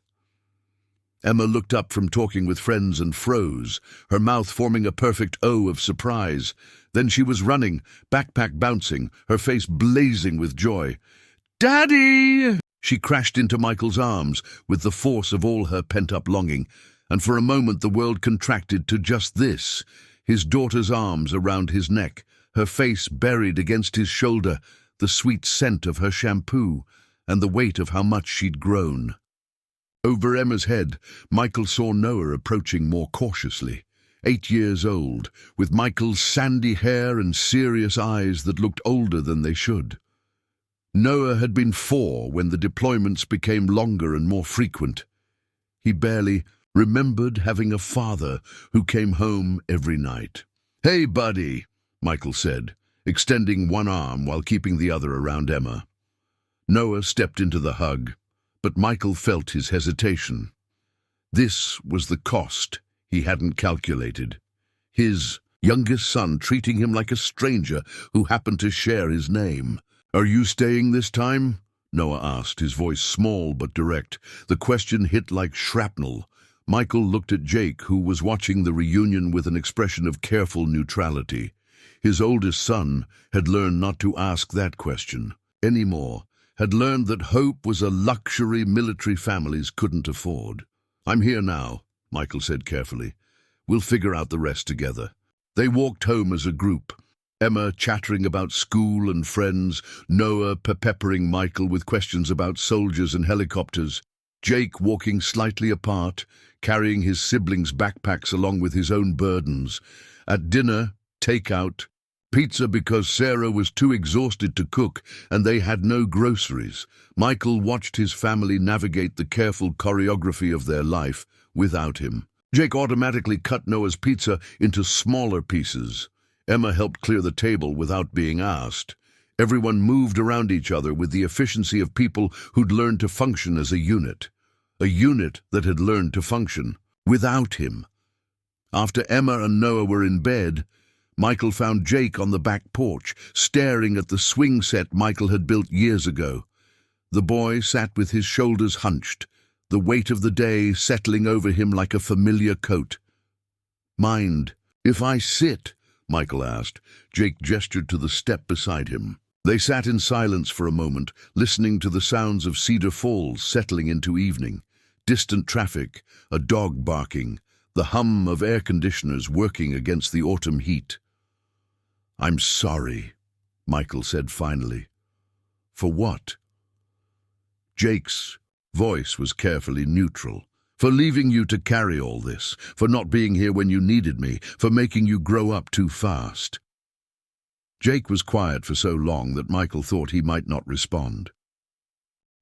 Emma looked up from talking with friends and froze, her mouth forming a perfect O of surprise. Then she was running, backpack bouncing, her face blazing with joy. "Daddy!" She crashed into Michael's arms with the force of all her pent-up longing, and for a moment the world contracted to just this, his daughter's arms around his neck, her face buried against his shoulder, the sweet scent of her shampoo, and the weight of how much she'd grown. Over Emma's head, Michael saw Noah approaching more cautiously, 8 years old, with Michael's sandy hair and serious eyes that looked older than they should. Noah had been 4 when the deployments became longer and more frequent. He barely remembered having a father who came home every night. "Hey, buddy," Michael said, extending one arm while keeping the other around Emma. Noah stepped into the hug, but Michael felt his hesitation. This was the cost he hadn't calculated. His youngest son treating him like a stranger who happened to share his name. "Are you staying this time?" Noah asked, his voice small but direct. The question hit like shrapnel. Michael looked at Jake, who was watching the reunion with an expression of careful neutrality. His oldest son had learned not to ask that question anymore, had learned that hope was a luxury military families couldn't afford. "I'm here now," Michael said carefully. "We'll figure out the rest together." They walked home as a group, Emma chattering about school and friends, Noah peppering Michael with questions about soldiers and helicopters, Jake walking slightly apart, carrying his siblings' backpacks along with his own burdens. At dinner, takeout, pizza because Sarah was too exhausted to cook and they had no groceries. Michael watched his family navigate the careful choreography of their life without him. Jake automatically cut Noah's pizza into smaller pieces. Emma helped clear the table without being asked. Everyone moved around each other with the efficiency of people who'd learned to function as a unit that had learned to function without him. After Emma and Noah were in bed, Michael found Jake on the back porch, staring at the swing set Michael had built years ago. The boy sat with his shoulders hunched, the weight of the day settling over him like a familiar coat. "Mind if I sit?" Michael asked. Jake gestured to the step beside him. They sat in silence for a moment, listening to the sounds of Cedar Falls settling into evening. Distant traffic, a dog barking, the hum of air conditioners working against the autumn heat. "I'm sorry," Michael said finally. "For what?" Jake's voice was carefully neutral. "For leaving you to carry all this, for not being here when you needed me, for making you grow up too fast." Jake was quiet for so long that Michael thought he might not respond.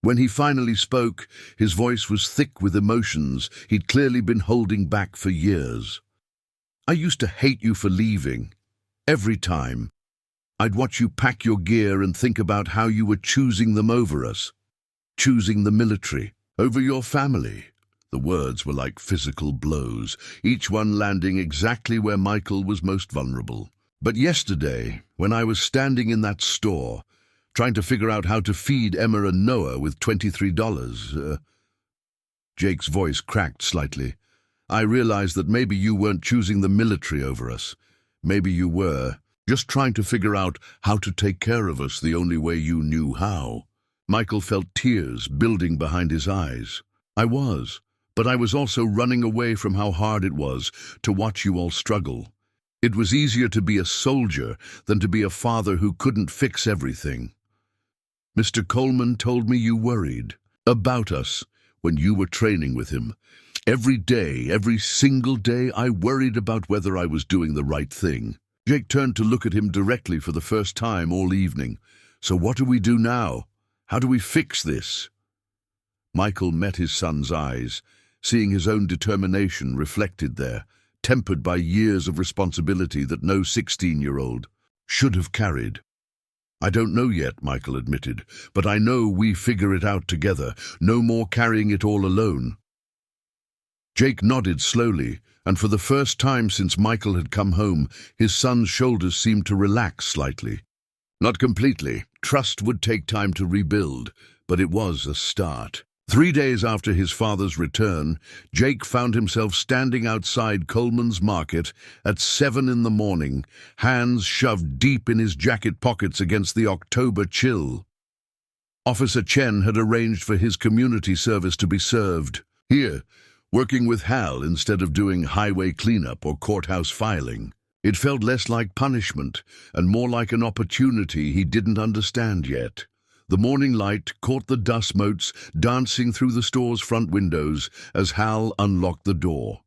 When he finally spoke, his voice was thick with emotions he'd clearly been holding back for years. "I used to hate you for leaving. Every time. I'd watch you pack your gear and think about how you were choosing them over us. Choosing the military, over your family." The words were like physical blows, each one landing exactly where Michael was most vulnerable. "But yesterday, when I was standing in that store, trying to figure out how to feed Emma and Noah with $23, Jake's voice cracked slightly. "I realized that maybe you weren't choosing the military over us. Maybe you were, just trying to figure out how to take care of us the only way you knew how." Michael felt tears building behind his eyes. "I was. But I was also running away from how hard it was to watch you all struggle. It was easier to be a soldier than to be a father who couldn't fix everything. Mr. Coleman told me you worried about us when you were training with him. Every day, every single day, I worried about whether I was doing the right thing. Jake turned to look at him directly for the first time all evening. So what do we do now? How do we fix this? Michael met his son's eyes, seeing his own determination reflected there, tempered by years of responsibility that no 16-year-old should have carried. I don't know yet, Michael admitted, but I know we figure it out together, no more carrying it all alone. Jake nodded slowly, and for the first time since Michael had come home, his son's shoulders seemed to relax slightly. Not completely. Trust would take time to rebuild, but it was a start. 3 days after his father's return, Jake found himself standing outside Coleman's Market at 7 in the morning, hands shoved deep in his jacket pockets against the October chill. Officer Chen had arranged for his community service to be served here, working with Hal instead of doing highway cleanup or courthouse filing. It felt less like punishment and more like an opportunity he didn't understand yet. The morning light caught the dust motes dancing through the store's front windows as Hal unlocked the door.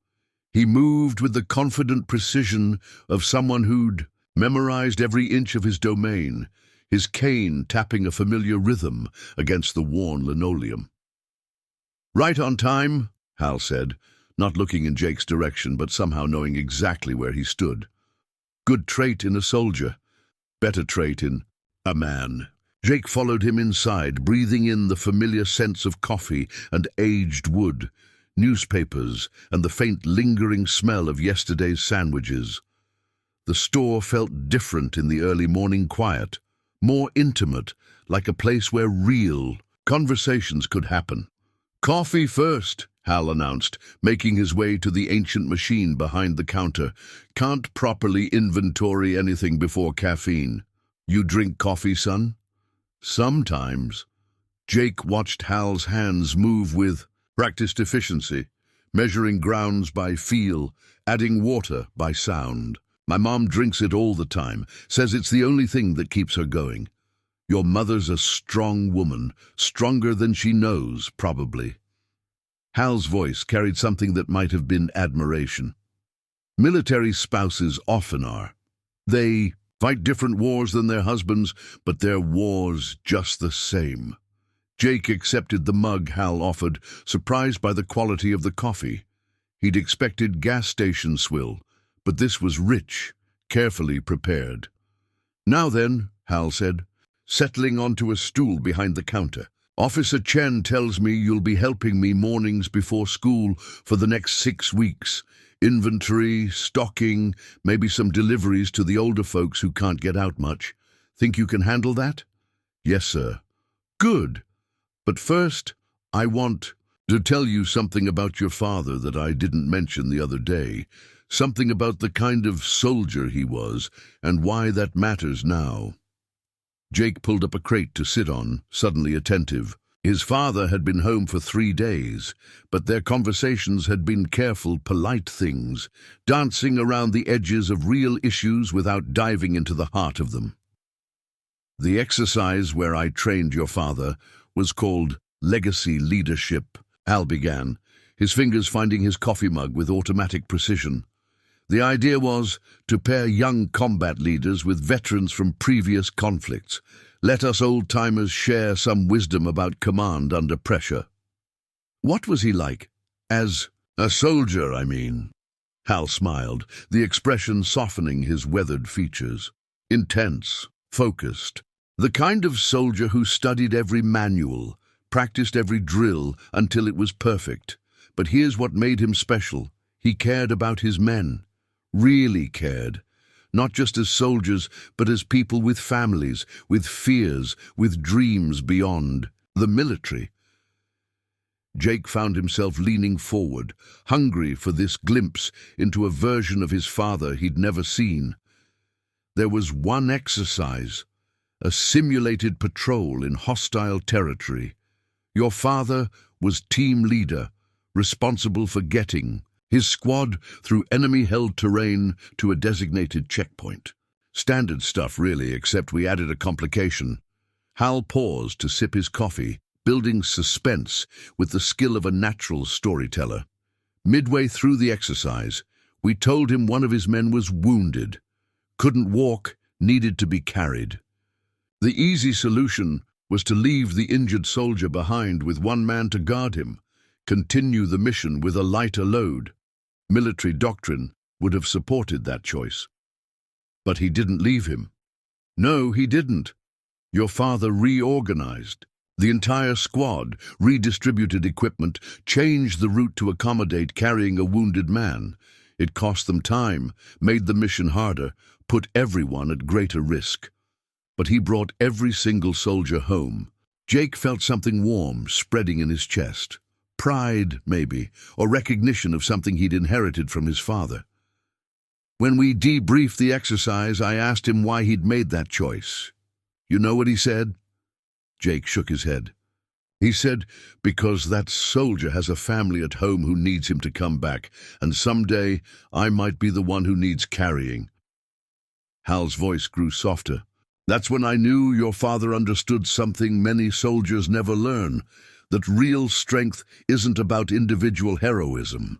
He moved with the confident precision of someone who'd memorized every inch of his domain, his cane tapping a familiar rhythm against the worn linoleum. "Right on time," Hal said, not looking in Jake's direction but somehow knowing exactly where he stood. Good trait in a soldier, better trait in a man. Jake followed him inside, breathing in the familiar scents of coffee and aged wood, newspapers, and the faint lingering smell of yesterday's sandwiches. The store felt different in the early morning quiet, more intimate, like a place where real conversations could happen. "Coffee first," Hal announced, making his way to the ancient machine behind the counter. "Can't properly inventory anything before caffeine." "You drink coffee, son?" "Sometimes." Jake watched Hal's hands move with practiced efficiency, measuring grounds by feel, adding water by sound. "My mom drinks it all the time, says it's the only thing that keeps her going." "Your mother's a strong woman, stronger than she knows, probably." Hal's voice carried something that might have been admiration. Military spouses often are. They fight different wars than their husbands, but their wars just the same. Jake accepted the mug Hal offered, surprised by the quality of the coffee. He'd expected gas station swill, but this was rich, carefully prepared. "Now then," Hal said, settling onto a stool behind the counter. "Officer Chen tells me you'll be helping me mornings before school for the next 6 weeks. Inventory, stocking, maybe some deliveries to the older folks who can't get out much. Think you can handle that?" "Yes, sir." "Good. But first, I want to tell you something about your father that I didn't mention the other day. Something about the kind of soldier he was and why that matters now." Jake pulled up a crate to sit on, suddenly attentive. His father had been home for 3 days, but their conversations had been careful, polite things, dancing around the edges of real issues without diving into the heart of them. "The exercise where I trained your father was called Legacy Leadership," Al began, his fingers finding his coffee mug with automatic precision. "The idea was to pair young combat leaders with veterans from previous conflicts. Let us old-timers share some wisdom about command under pressure." "What was he like? As a soldier, I mean?" Hal smiled, the expression softening his weathered features. "Intense, focused. The kind of soldier who studied every manual, practiced every drill until it was perfect. But here's what made him special. He cared about his men. Really cared. Not just as soldiers, but as people with families, with fears, with dreams beyond the military." Jake found himself leaning forward, hungry for this glimpse into a version of his father he'd never seen. There was one exercise, a simulated patrol in hostile territory. Your father was team leader, responsible for getting his squad through enemy-held terrain to a designated checkpoint. Standard stuff, really, except we added a complication. Hal paused to sip his coffee, building suspense with the skill of a natural storyteller. Midway through the exercise, we told him one of his men was wounded, couldn't walk, needed to be carried. The easy solution was to leave the injured soldier behind with one man to guard him, continue the mission with a lighter load. Military doctrine would have supported that choice. But he didn't leave him. No, he didn't. Your father reorganized. The entire squad redistributed equipment, changed the route to accommodate carrying a wounded man. It cost them time, made the mission harder, put everyone at greater risk. But he brought every single soldier home. Jake felt something warm spreading in his chest. Pride, maybe, or recognition of something he'd inherited from his father. When we debriefed the exercise, I asked him why he'd made that choice. You know what he said? Jake shook his head. He said, because that soldier has a family at home who needs him to come back, and someday I might be the one who needs carrying. Hal's voice grew softer. That's when I knew your father understood something many soldiers never learn, that real strength isn't about individual heroism.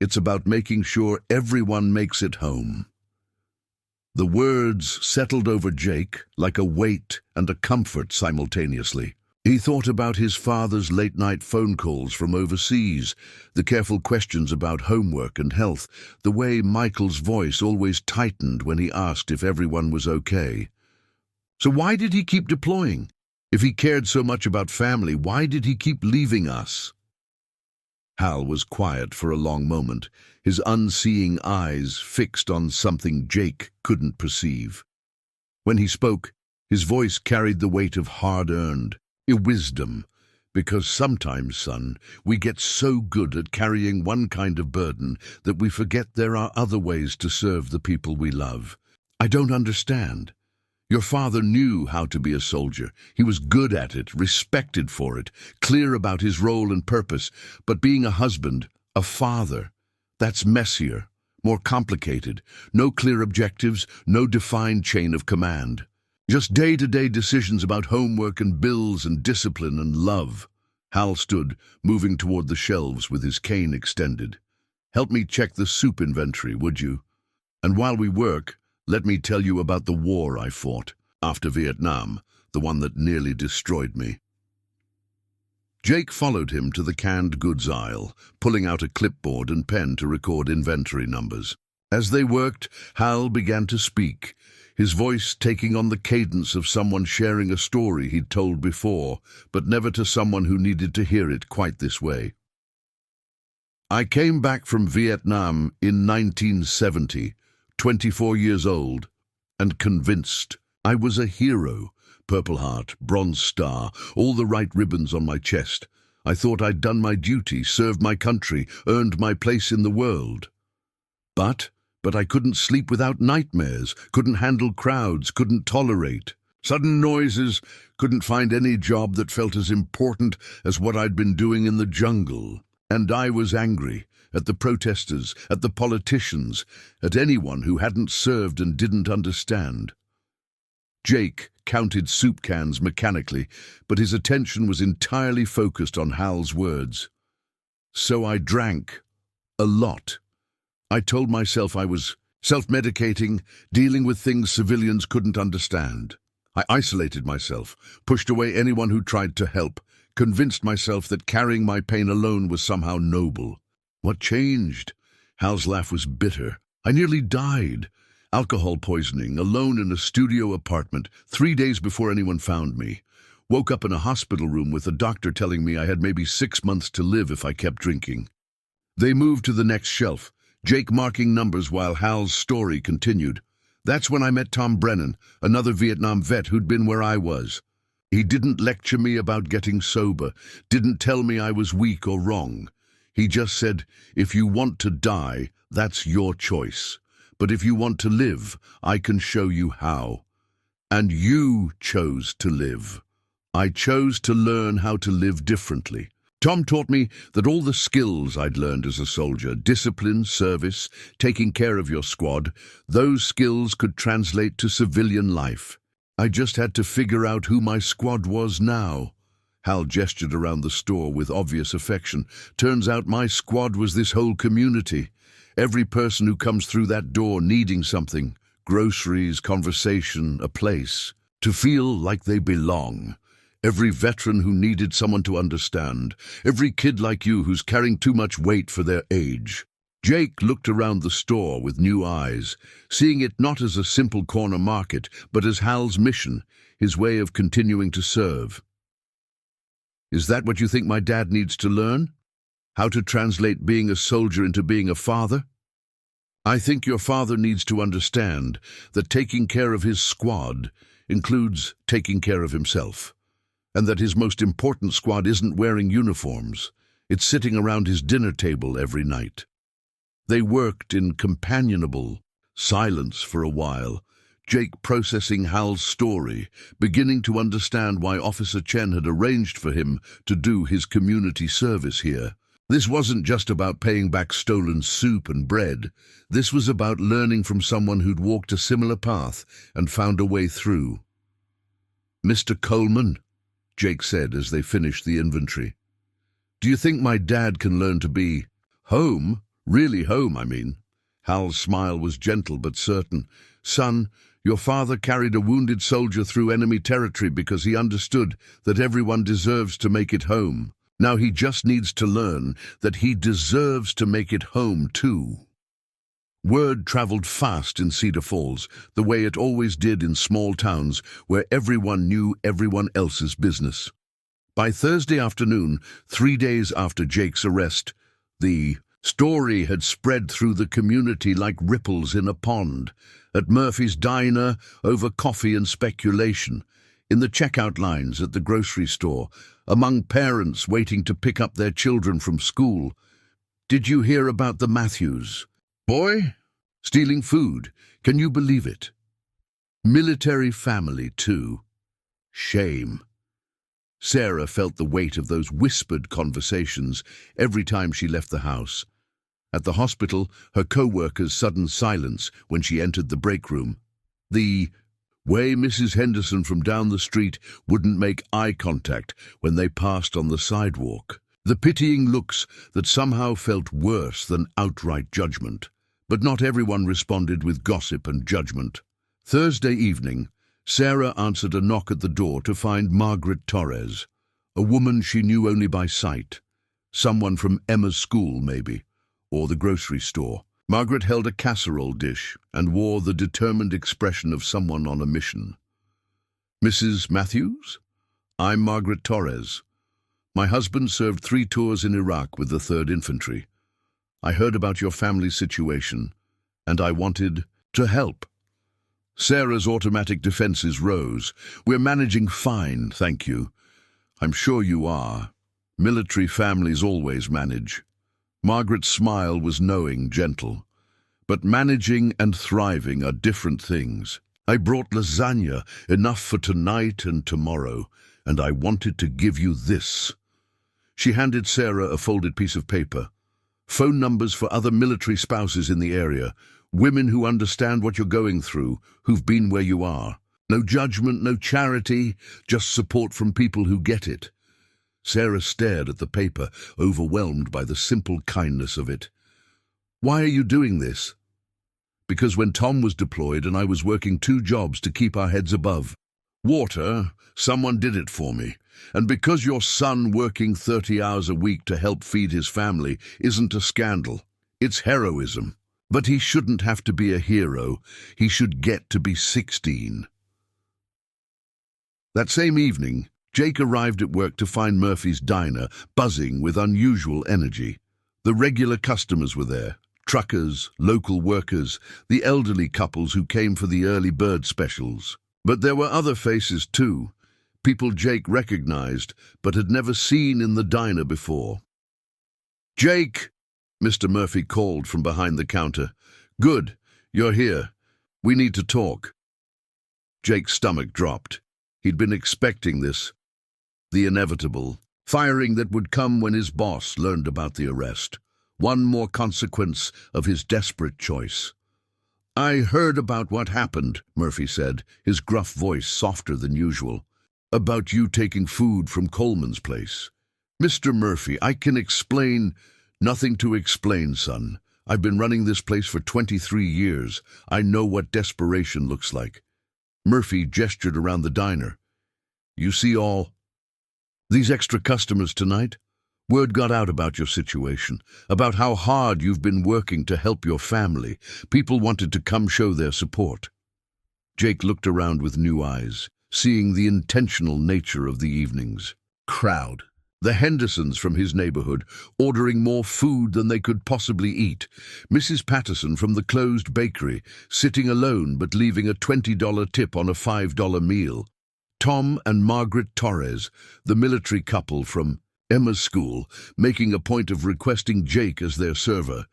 It's about making sure everyone makes it home. The words settled over Jake like a weight and a comfort simultaneously. He thought about his father's late-night phone calls from overseas, the careful questions about homework and health, the way Michael's voice always tightened when he asked if everyone was okay. So why did he keep deploying? If he cared so much about family, why did he keep leaving us? Hal was quiet for a long moment, his unseeing eyes fixed on something Jake couldn't perceive. When he spoke, his voice carried the weight of hard-earned wisdom, because sometimes, son, we get so good at carrying one kind of burden that we forget there are other ways to serve the people we love. I don't understand. Your father knew how to be a soldier. He was good at it, respected for it, clear about his role and purpose. But being a husband, a father, that's messier, more complicated. No clear objectives, no defined chain of command. Just day-to-day decisions about homework and bills and discipline and love. Hal stood, moving toward the shelves with his cane extended. Help me check the soup inventory, would you? And while we work, let me tell you about the war I fought after Vietnam, the one that nearly destroyed me. Jake followed him to the canned goods aisle, pulling out a clipboard and pen to record inventory numbers. As they worked, Hal began to speak, his voice taking on the cadence of someone sharing a story he'd told before, but never to someone who needed to hear it quite this way. I came back from Vietnam in 1970, 24 years old, and convinced I was a hero. Purple Heart, Bronze Star, all the right ribbons on my chest. I thought I'd done my duty, served my country, earned my place in the world. But I couldn't sleep without nightmares, couldn't handle crowds, couldn't tolerate sudden noises, couldn't find any job that felt as important as what I'd been doing in the jungle. And I was angry. At the protesters, at the politicians, at anyone who hadn't served and didn't understand. Jake counted soup cans mechanically, but his attention was entirely focused on Hal's words. So I drank. A lot. I told myself I was self-medicating, dealing with things civilians couldn't understand. I isolated myself, pushed away anyone who tried to help, convinced myself that carrying my pain alone was somehow noble. What changed? Hal's laugh was bitter. I nearly died. Alcohol poisoning, alone in a studio apartment, 3 days before anyone found me. Woke up in a hospital room with a doctor telling me I had maybe 6 months to live if I kept drinking. They moved to the next shelf, Jake marking numbers while Hal's story continued. That's when I met Tom Brennan, another Vietnam vet who'd been where I was. He didn't lecture me about getting sober, didn't tell me I was weak or wrong. He just said, if you want to die, that's your choice. But if you want to live, I can show you how. And you chose to live. I chose to learn how to live differently. Tom taught me that all the skills I'd learned as a soldier, discipline, service, taking care of your squad, those skills could translate to civilian life. I just had to figure out who my squad was now. Hal gestured around the store with obvious affection. Turns out my squad was this whole community. Every person who comes through that door needing something, groceries, conversation, a place, to feel like they belong. Every veteran who needed someone to understand. Every kid like you who's carrying too much weight for their age. Jake looked around the store with new eyes, seeing it not as a simple corner market, but as Hal's mission, his way of continuing to serve. Is that what you think my dad needs to learn? How to translate being a soldier into being a father? I think your father needs to understand that taking care of his squad includes taking care of himself, and that his most important squad isn't wearing uniforms. It's sitting around his dinner table every night. They worked in companionable silence for a while, Jake processing Hal's story, beginning to understand why Officer Chen had arranged for him to do his community service here. This wasn't just about paying back stolen soup and bread. This was about learning from someone who'd walked a similar path and found a way through. "Mr. Coleman," Jake said as they finished the inventory, "do you think my dad can learn to be home? Really home, I mean." Hal's smile was gentle but certain. "Son, your father carried a wounded soldier through enemy territory because he understood that everyone deserves to make it home. Now he just needs to learn that he deserves to make it home too." Word traveled fast in Cedar Falls, the way it always did in small towns where everyone knew everyone else's business. By Thursday afternoon, 3 days after Jake's arrest, the story had spread through the community like ripples in a pond. At Murphy's diner, over coffee and speculation. In the checkout lines at the grocery store, among parents waiting to pick up their children from school. "Did you hear about the Matthews boy? Stealing food. Can you believe it? Military family, too. Shame." Sarah felt the weight of those whispered conversations every time she left the house. At the hospital, her co-worker's sudden silence when she entered the break room. The way Mrs. Henderson from down the street wouldn't make eye contact when they passed on the sidewalk. The pitying looks that somehow felt worse than outright judgment. But not everyone responded with gossip and judgment. Thursday evening, Sarah answered a knock at the door to find Margaret Torres, a woman she knew only by sight. Someone from Emma's school, maybe, or the grocery store. Margaret held a casserole dish and wore the determined expression of someone on a mission. "Mrs. Matthews? I'm Margaret Torres. My husband served 3 tours in Iraq with the 3rd Infantry. I heard about your family's situation, and I wanted to help." Sarah's automatic defenses rose. "We're managing fine, thank you." "I'm sure you are. Military families always manage." Margaret's smile was knowing, gentle. "But managing and thriving are different things. I brought lasagna, enough for tonight and tomorrow, and I wanted to give you this." She handed Sarah a folded piece of paper. "Phone numbers for other military spouses in the area, women who understand what you're going through, who've been where you are. No judgment, no charity, just support from people who get it." Sarah stared at the paper, overwhelmed by the simple kindness of it. "Why are you doing this?" "Because when Tom was deployed and I was working 2 jobs to keep our heads above water, someone did it for me. And because your son working 30 hours a week to help feed his family isn't a scandal, it's heroism. But he shouldn't have to be a hero. He should get to be 16. That same evening, Jake arrived at work to find Murphy's diner buzzing with unusual energy. The regular customers were there, truckers, local workers, the elderly couples who came for the early bird specials. But there were other faces too, people Jake recognized but had never seen in the diner before. "Jake!" Mr. Murphy called from behind the counter. "Good, you're here. We need to talk." Jake's stomach dropped. He'd been expecting this. The inevitable. Firing that would come when his boss learned about the arrest. One more consequence of his desperate choice. "I heard about what happened," Murphy said, his gruff voice softer than usual. "About you taking food from Coleman's place." "Mr. Murphy, I can explain—" "Nothing to explain, son. I've been running this place for 23 years. I know what desperation looks like." Murphy gestured around the diner. "You see all these extra customers tonight? Word got out about your situation, about how hard you've been working to help your family. People wanted to come show their support." Jake looked around with new eyes, seeing the intentional nature of the evening's crowd. The Hendersons from his neighborhood, ordering more food than they could possibly eat. Mrs. Patterson from the closed bakery, sitting alone but leaving a $20 tip on a $5 meal. Tom and Margaret Torres, the military couple from Emma's school, making a point of requesting Jake as their server.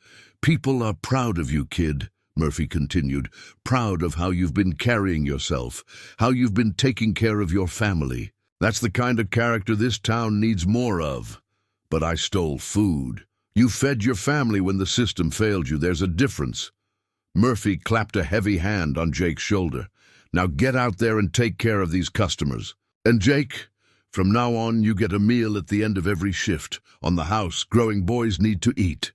"People are proud of you, kid," Murphy continued, "proud of how you've been carrying yourself, how you've been taking care of your family. That's the kind of character this town needs more of. But I stole food. You fed your family when the system failed you. There's a difference." Murphy clapped a heavy hand on Jake's shoulder. "Now get out there and take care of these customers. And Jake, from now on you get a meal at the end of every shift. On the house, growing boys need to eat."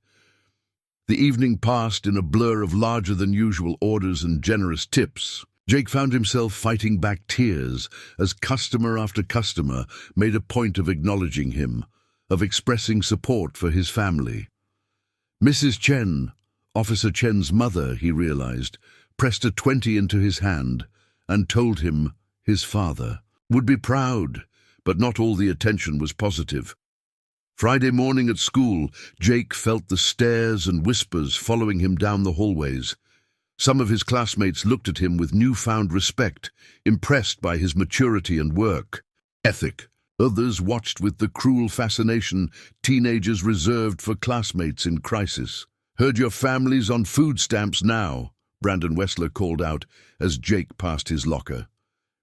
The evening passed in a blur of larger-than-usual orders and generous tips. Jake found himself fighting back tears as customer after customer made a point of acknowledging him, of expressing support for his family. Mrs. Chen, Officer Chen's mother, he realized, pressed a 20 into his hand and told him his father would be proud, but not all the attention was positive. Friday morning at school, Jake felt the stares and whispers following him down the hallways. Some of his classmates looked at him with newfound respect, impressed by his maturity and work ethic. Others watched with the cruel fascination teenagers reserved for classmates in crisis. "Heard your family's on food stamps now," Brandon Wessler called out as Jake passed his locker.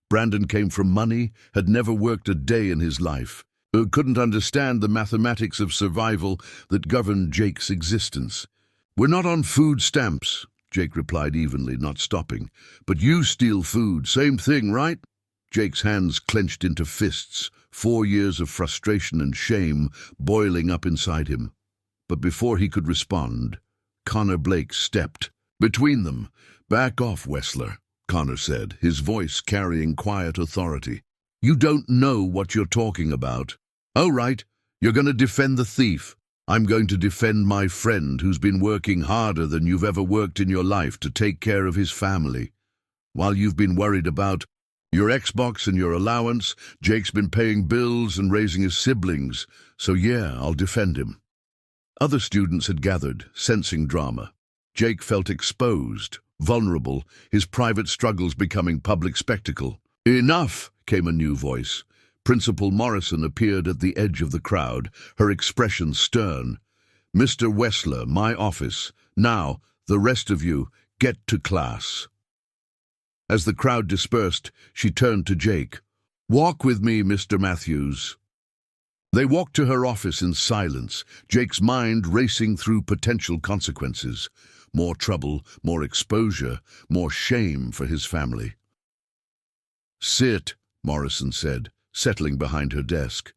Brandon came from money, had never worked a day in his life, couldn't understand the mathematics of survival that governed Jake's existence. "We're not on food stamps," Jake replied evenly, not stopping. "But you steal food, same thing, right?" Jake's hands clenched into fists, 4 years of frustration and shame boiling up inside him. But before he could respond, Connor Blake stepped between them. "Back off, Wessler," Connor said, his voice carrying quiet authority. "You don't know what you're talking about." "Oh, right, you're going to defend the thief. I'm going to defend my friend who's been working harder than you've ever worked in your life to take care of his family. While you've been worried about your Xbox and your allowance, Jake's been paying bills and raising his siblings, so yeah, I'll defend him." Other students had gathered, sensing drama. Jake felt exposed, vulnerable, his private struggles becoming public spectacle. "Enough!" came a new voice. Principal Morrison appeared at the edge of the crowd, her expression stern. "Mr. Wessler, my office. Now, the rest of you, get to class." As the crowd dispersed, she turned to Jake. "Walk with me, Mr. Matthews." They walked to her office in silence, Jake's mind racing through potential consequences. More trouble, more exposure, more shame for his family. "Sit," Morrison said, settling behind her desk.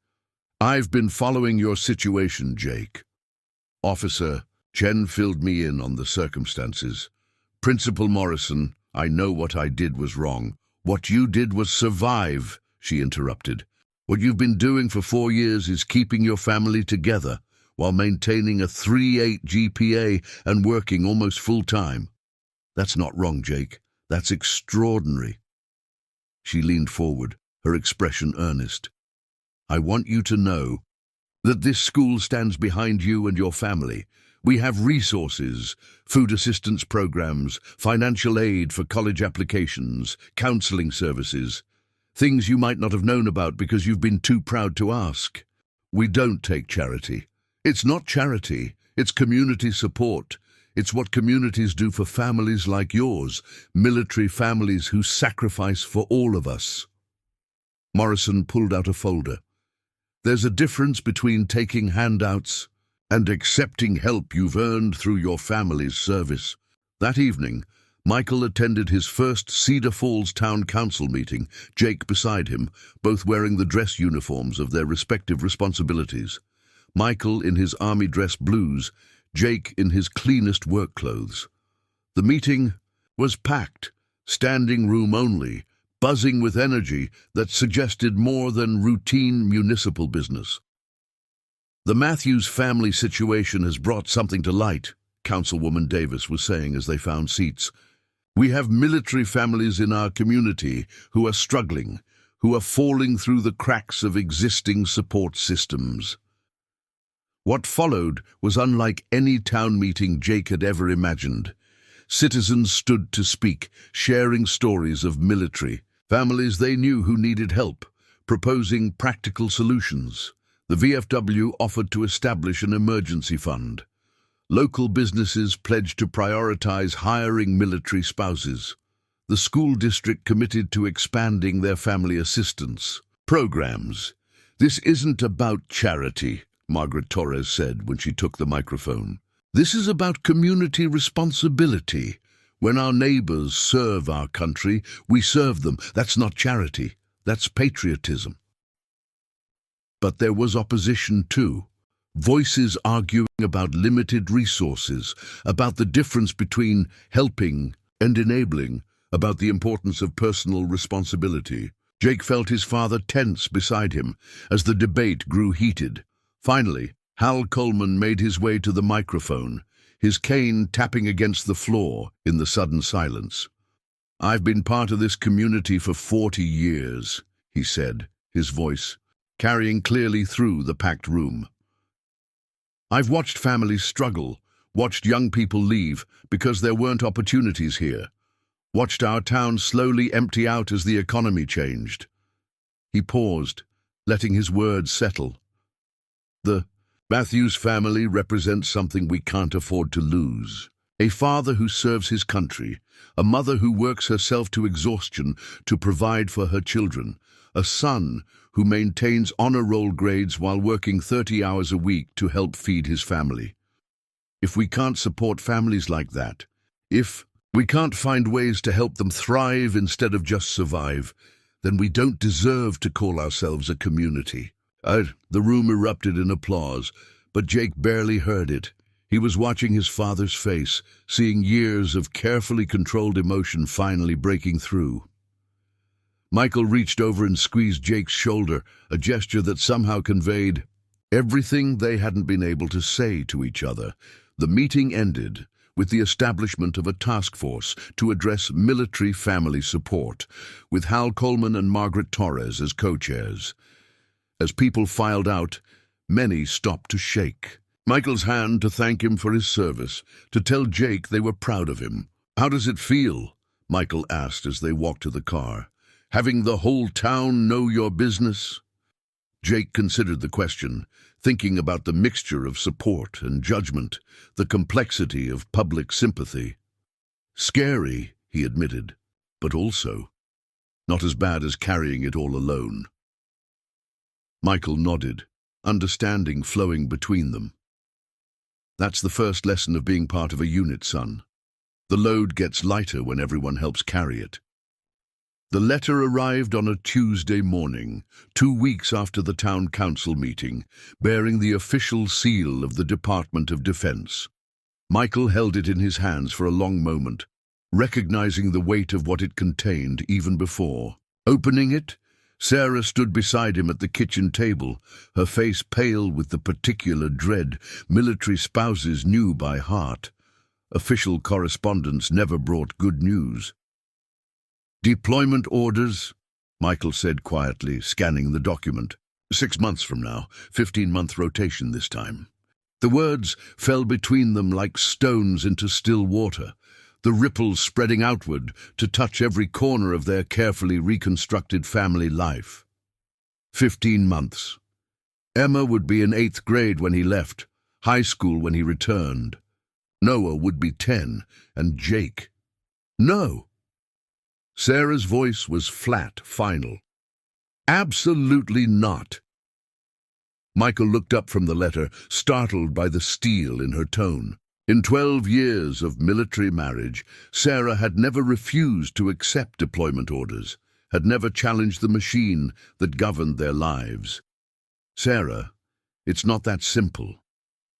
"I've been following your situation, Jake." "Officer, Chen filled me in on the circumstances. Principal Morrison, I know what I did was wrong. What you did was survive," she interrupted. "What you've been doing for 4 years is keeping your family together while maintaining a 3.8 GPA and working almost full-time. That's not wrong, Jake. That's extraordinary." She leaned forward, her expression earnest. "I want you to know that this school stands behind you and your family. We have resources, food assistance programs, financial aid for college applications, counseling services, things you might not have known about because you've been too proud to ask. We don't take charity. It's not charity, it's community support. It's what communities do for families like yours, military families who sacrifice for all of us." Morrison pulled out a folder. There's a difference between taking handouts and accepting help you've earned through your family's service. That evening, Michael attended his first Cedar Falls Town Council meeting, Jake beside him, both wearing the dress uniforms of their respective responsibilities. Michael in his army dress blues, Jake in his cleanest work clothes. The meeting was packed, standing room only, buzzing with energy that suggested more than routine municipal business. "The Matthews family situation has brought something to light," Councilwoman Davis was saying as they found seats. "We have military families in our community who are struggling, who are falling through the cracks of existing support systems." What followed was unlike any town meeting Jake had ever imagined. Citizens stood to speak, sharing stories of military families they knew who needed help, proposing practical solutions. The VFW offered to establish an emergency fund. Local businesses pledged to prioritize hiring military spouses. The school district committed to expanding their family assistance programs. "This isn't about charity," Margaret Torres said when she took the microphone. "This is about community responsibility. When our neighbors serve our country, we serve them. That's not charity. That's patriotism." But there was opposition too. Voices arguing about limited resources, about the difference between helping and enabling, about the importance of personal responsibility. Jake felt his father tense beside him as the debate grew heated. Finally, Hal Coleman made his way to the microphone, his cane tapping against the floor in the sudden silence. "I've been part of this community for 40 years, he said, his voice carrying clearly through the packed room. "I've watched families struggle, watched young people leave because there weren't opportunities here, watched our town slowly empty out as the economy changed." He paused, letting his words settle. "The Matthews family represents something we can't afford to lose. A father who serves his country, a mother who works herself to exhaustion to provide for her children, a son who maintains honor roll grades while working 30 hours a week to help feed his family. If we can't support families like that, if we can't find ways to help them thrive instead of just survive, then we don't deserve to call ourselves a community." The room erupted in applause, but Jake barely heard it. He was watching his father's face, seeing years of carefully controlled emotion finally breaking through. Michael reached over and squeezed Jake's shoulder, a gesture that somehow conveyed everything they hadn't been able to say to each other. The meeting ended with the establishment of a task force to address military family support, with Hal Coleman and Margaret Torres as co-chairs. As people filed out, many stopped to shake Michael's hand to thank him for his service, to tell Jake they were proud of him. "How does it feel?" Michael asked as they walked to the car. "Having the whole town know your business?" Jake considered the question, thinking about the mixture of support and judgment, the complexity of public sympathy. "Scary," he admitted, "but also not as bad as carrying it all alone." Michael nodded, understanding flowing between them. "That's the first lesson of being part of a unit, son. The load gets lighter when everyone helps carry it." The letter arrived on a Tuesday morning, 2 weeks after the town council meeting, bearing the official seal of the Department of Defense. Michael held it in his hands for a long moment, recognizing the weight of what it contained even before. Opening it, Sarah stood beside him at the kitchen table, her face pale with the particular dread military spouses knew by heart. Official correspondence never brought good news. "Deployment orders," Michael said quietly, scanning the document. 6 months from now, 15-month rotation this time." The words fell between them like stones into still water, the ripples spreading outward to touch every corner of their carefully reconstructed family life. 15 months. Emma would be in 8th grade when he left, high school when he returned. Noah would be 10, and Jake. No. Sarah's voice was flat, final. "Absolutely not." Michael looked up from the letter, startled by the steel in her tone. In 12 years of military marriage, Sarah had never refused to accept deployment orders, had never challenged the machine that governed their lives. Sarah, it's not that simple.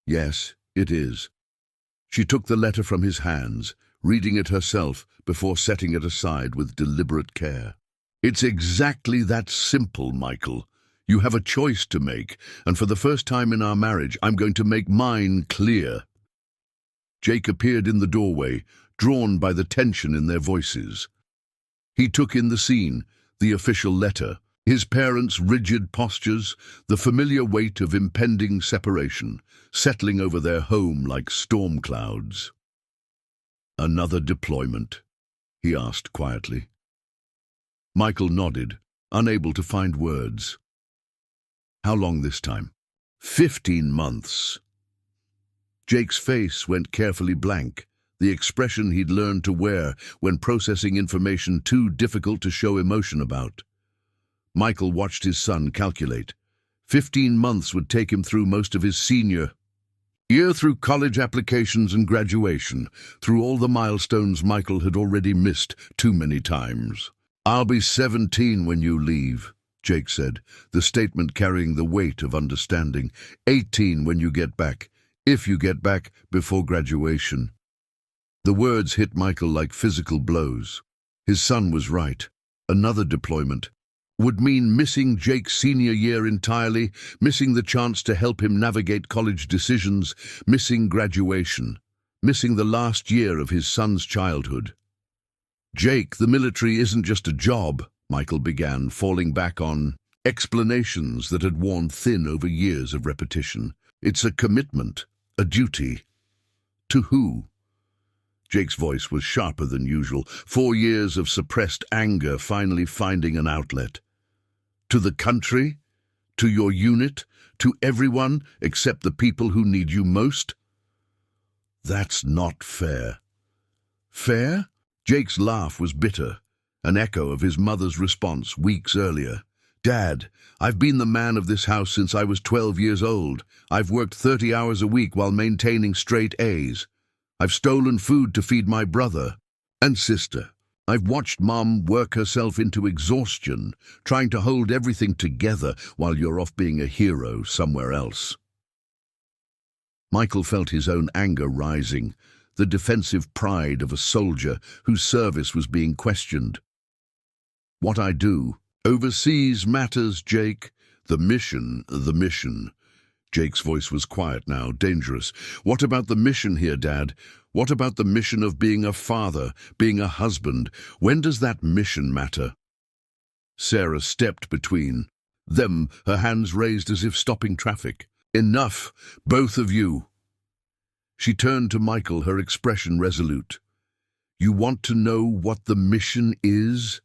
Yes, it is. She took the letter from his hands, reading it herself before setting it aside with deliberate care. It's exactly that simple, Michael. You have a choice to make, and for the first time in our marriage, I'm going to make mine clear. Jake appeared in the doorway, drawn by the tension in their voices. He took in the scene, the official letter, his parents' rigid postures, the familiar weight of impending separation, settling over their home like storm clouds. "Another deployment?" he asked quietly. Michael nodded, unable to find words. "How long this time?" 15 months. Jake's face went carefully blank, the expression he'd learned to wear when processing information too difficult to show emotion about. Michael watched his son calculate. 15 months would take him through most of his senior year, through college applications and graduation, through all the milestones Michael had already missed too many times. "I'll be 17 when you leave," Jake said, the statement carrying the weight of understanding. 18 when you get back, if you get back before graduation. The words hit Michael like physical blows. His son was right. Another deployment would mean missing Jake's senior year entirely, missing the chance to help him navigate college decisions, missing graduation, missing the last year of his son's childhood. "Jake, the military isn't just a job," Michael began, falling back on explanations that had worn thin over years of repetition. "It's a commitment, a duty." "To who?" Jake's voice was sharper than usual, 4 years of suppressed anger finally finding an outlet. "To the country? To your unit? To everyone except the people who need you most?" "That's not fair." "Fair?" Jake's laugh was bitter, an echo of his mother's response weeks earlier. "Dad, I've been the man of this house since I was 12 years old. I've worked 30 hours a week while maintaining straight A's. I've stolen food to feed my brother and sister. I've watched Mom work herself into exhaustion, trying to hold everything together while you're off being a hero somewhere else." Michael felt his own anger rising, the defensive pride of a soldier whose service was being questioned. "What I do overseas matters, Jake. The mission. Jake's voice was quiet now, dangerous. "What about the mission here, Dad? What about the mission of being a father, being a husband? When does that mission matter?" Sarah stepped between them, her hands raised as if stopping traffic. "Enough, both of you." She turned to Michael, her expression resolute. "You want to know what the mission is?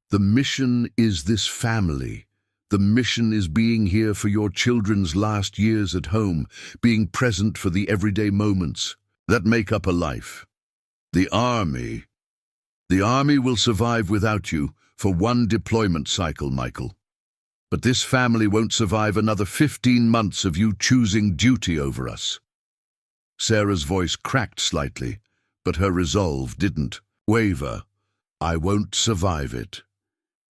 The mission is this family. The mission is being here for your children's last years at home, being present for the everyday moments that make up a life. The army will survive without you for 1 deployment cycle, Michael. But this family won't survive another 15 months of you choosing duty over us." Sarah's voice cracked slightly, but her resolve didn't waver. "I won't survive it."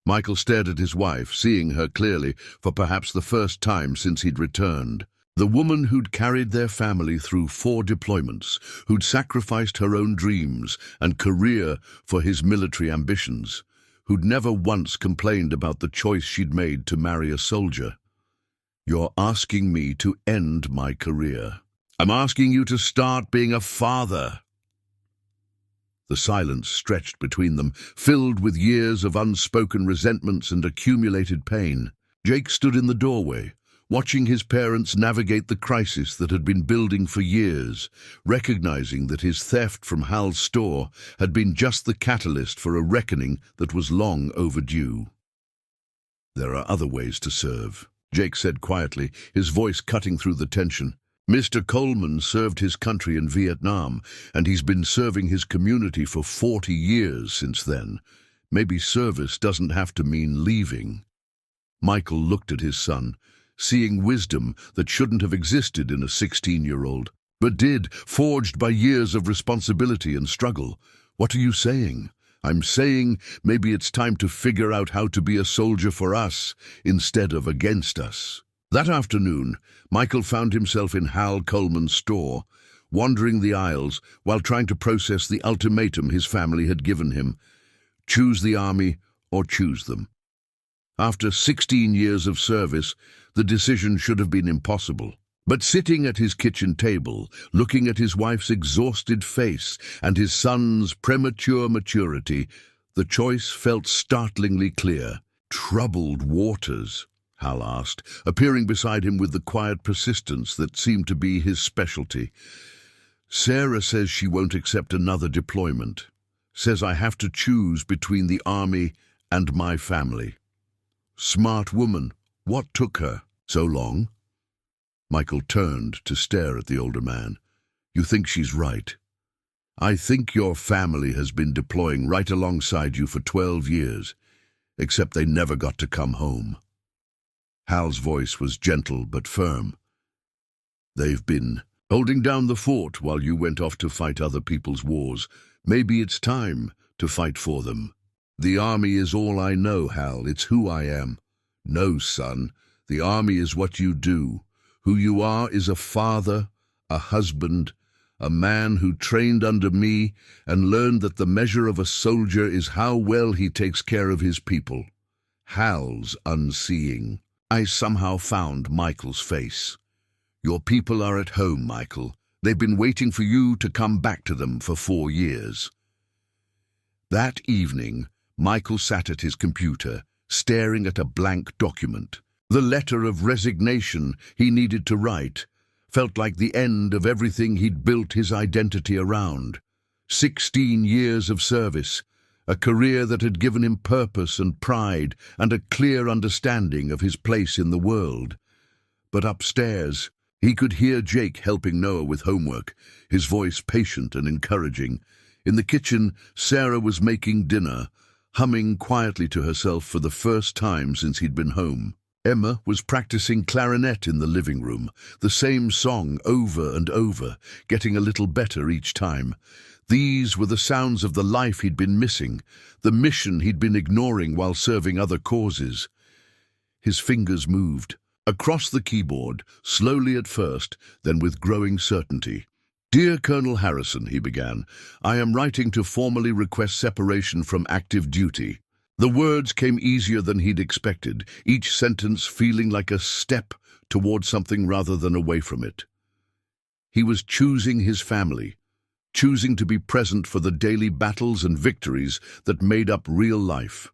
Michael stared at his wife, seeing her clearly for perhaps the first time since he'd returned. The woman who'd carried their family through 4 deployments, who'd sacrificed her own dreams and career for his military ambitions, who'd never once complained about the choice she'd made to marry a soldier. "You're asking me to end my career. I'm asking you to start being a father." The silence stretched between them, filled with years of unspoken resentments and accumulated pain. Jake stood in the doorway, watching his parents navigate the crisis that had been building for years, recognizing that his theft from Hal's store had been just the catalyst for a reckoning that was long overdue. "There are other ways to serve," Jake said quietly, his voice cutting through the tension. "Mr. Coleman served his country in Vietnam, and he's been serving his community for 40 years since then. Maybe service doesn't have to mean leaving." Michael looked at his son, seeing wisdom that shouldn't have existed in a 16-year-old, but did, forged by years of responsibility and struggle. What are you saying? I'm saying maybe it's time to figure out how to be a soldier for us instead of against us. That afternoon, Michael found himself in Hal Coleman's store, wandering the aisles while trying to process the ultimatum his family had given him. Choose the army or choose them. After 16 years of service, the decision should have been impossible. But sitting at his kitchen table, looking at his wife's exhausted face and his son's premature maturity, the choice felt startlingly clear. Troubled waters? Hal asked, appearing beside him with the quiet persistence that seemed to be his specialty. Sarah says she won't accept another deployment. Says I have to choose between the army and my family. Smart woman. What took her so long? Michael turned to stare at the older man. You think she's right? I think your family has been deploying right alongside you for 12 years, except they never got to come home. Hal's voice was gentle but firm. They've been holding down the fort while you went off to fight other people's wars. Maybe it's time to fight for them. The army is all I know, Hal. It's who I am. No, son. The army is what you do. Who you are is a father, a husband, a man who trained under me and learned that the measure of a soldier is how well he takes care of his people. Hal's unseeing. I somehow found Michael's face. Your people are at home, Michael. They've been waiting for you to come back to them for 4 years. That evening, Michael sat at his computer, staring at a blank document. The letter of resignation he needed to write felt like the end of everything he'd built his identity around. 16 years of service, a career that had given him purpose and pride and a clear understanding of his place in the world. But upstairs, he could hear Jake helping Noah with homework, his voice patient and encouraging. In the kitchen, Sarah was making dinner, humming quietly to herself for the first time since he'd been home. Emma was practicing clarinet in the living room, the same song over and over, getting a little better each time. These were the sounds of the life he'd been missing, the mission he'd been ignoring while serving other causes. His fingers moved. Across the keyboard, slowly at first, then with growing certainty. Dear Colonel Harrison, he began, I am writing to formally request separation from active duty. The words came easier than he'd expected, each sentence feeling like a step toward something rather than away from it. He was choosing his family, choosing to be present for the daily battles and victories that made up real life,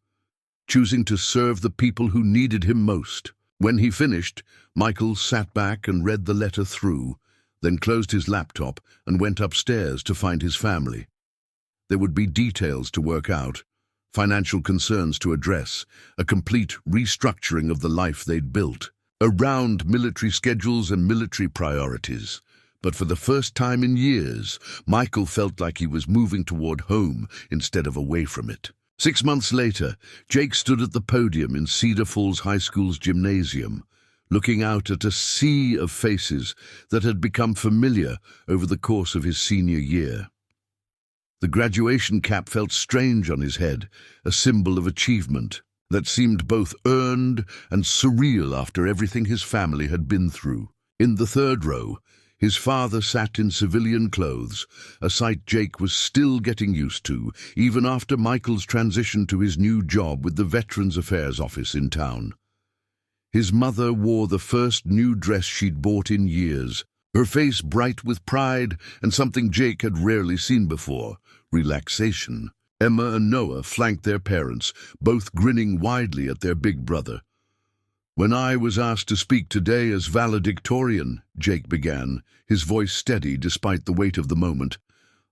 choosing to serve the people who needed him most. When he finished, Michael sat back and read the letter through, then closed his laptop and went upstairs to find his family. There would be details to work out, financial concerns to address, a complete restructuring of the life they'd built, around military schedules and military priorities. But for the first time in years, Michael felt like he was moving toward home instead of away from it. 6 months later, Jake stood at the podium in Cedar Falls High School's gymnasium, looking out at a sea of faces that had become familiar over the course of his senior year. The graduation cap felt strange on his head, a symbol of achievement that seemed both earned and surreal after everything his family had been through. In the third row, his father sat in civilian clothes, a sight Jake was still getting used to, even after Michael's transition to his new job with the Veterans Affairs office in town. His mother wore the first new dress she'd bought in years, her face bright with pride and something Jake had rarely seen before, relaxation. Emma and Noah flanked their parents, both grinning widely at their big brother. When I was asked to speak today as valedictorian, Jake began, his voice steady despite the weight of the moment,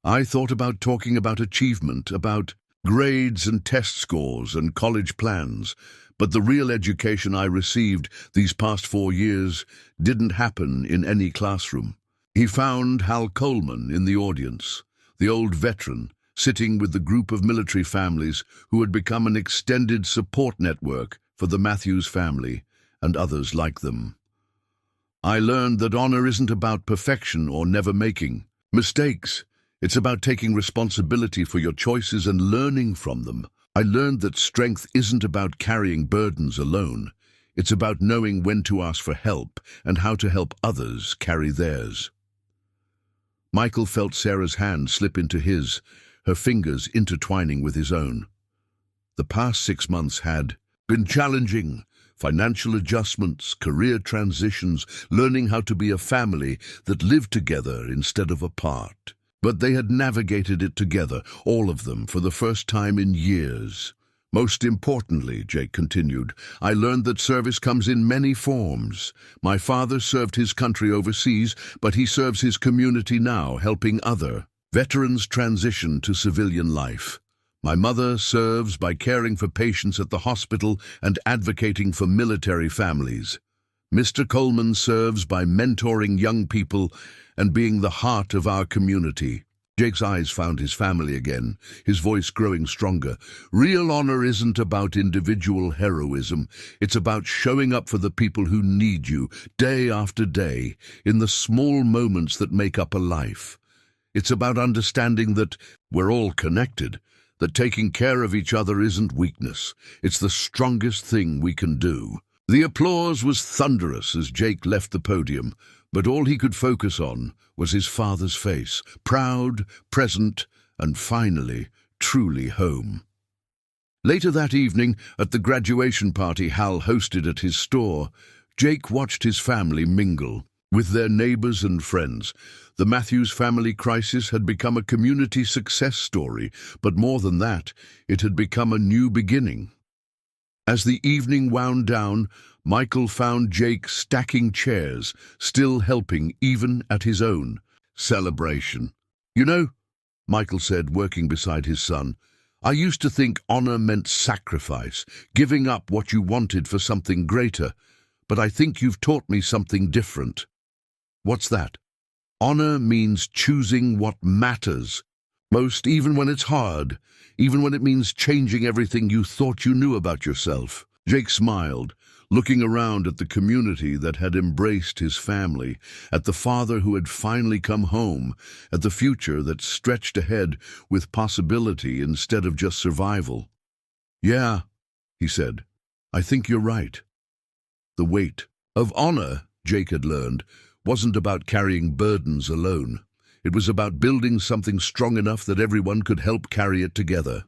I thought about talking about achievement, about grades and test scores and college plans, but the real education I received these past 4 years didn't happen in any classroom. He found Hal Coleman in the audience, the old veteran, sitting with the group of military families who had become an extended support network for the Matthews family and others like them. I learned that honor isn't about perfection or never making mistakes. It's about taking responsibility for your choices and learning from them. I learned that strength isn't about carrying burdens alone. It's about knowing when to ask for help and how to help others carry theirs. Michael felt Sarah's hand slip into his, her fingers intertwining with his own. The past 6 months had been challenging. Financial adjustments, career transitions, learning how to be a family that lived together instead of apart. But they had navigated it together, all of them, for the first time in years. Most importantly, Jake continued, I learned that service comes in many forms. My father served his country overseas, but he serves his community now, helping other veterans transition to civilian life. My mother serves by caring for patients at the hospital and advocating for military families. Mr. Coleman serves by mentoring young people and being the heart of our community. Jake's eyes found his family again, his voice growing stronger. Real honor isn't about individual heroism. It's about showing up for the people who need you, day after day, in the small moments that make up a life. It's about understanding that we're all connected, that taking care of each other isn't weakness. It's the strongest thing we can do. The applause was thunderous as Jake left the podium, but all he could focus on was his father's face, proud, present, and finally, truly home. Later that evening, at the graduation party Hal hosted at his store, Jake watched his family mingle with their neighbors and friends. The Matthews family crisis had become a community success story, but more than that, it had become a new beginning. As the evening wound down, Michael found Jake stacking chairs, still helping even at his own celebration. You know, Michael said, working beside his son, I used to think honor meant sacrifice, giving up what you wanted for something greater, but I think you've taught me something different. What's that? Honor means choosing what matters most, even when it's hard, even when it means changing everything you thought you knew about yourself. Jake smiled, looking around at the community that had embraced his family, at the father who had finally come home, at the future that stretched ahead with possibility instead of just survival. Yeah, he said, I think you're right. The weight of honor, Jake had learned, wasn't about carrying burdens alone. It was about building something strong enough that everyone could help carry it together.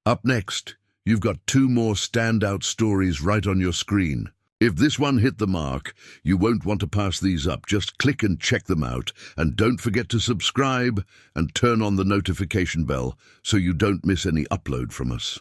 Up next, you've got 2 more standout stories right on your screen. If this one hit the mark, you won't want to pass these up. Just click and check them out, and don't forget to subscribe and turn on the notification bell so you don't miss any upload from us.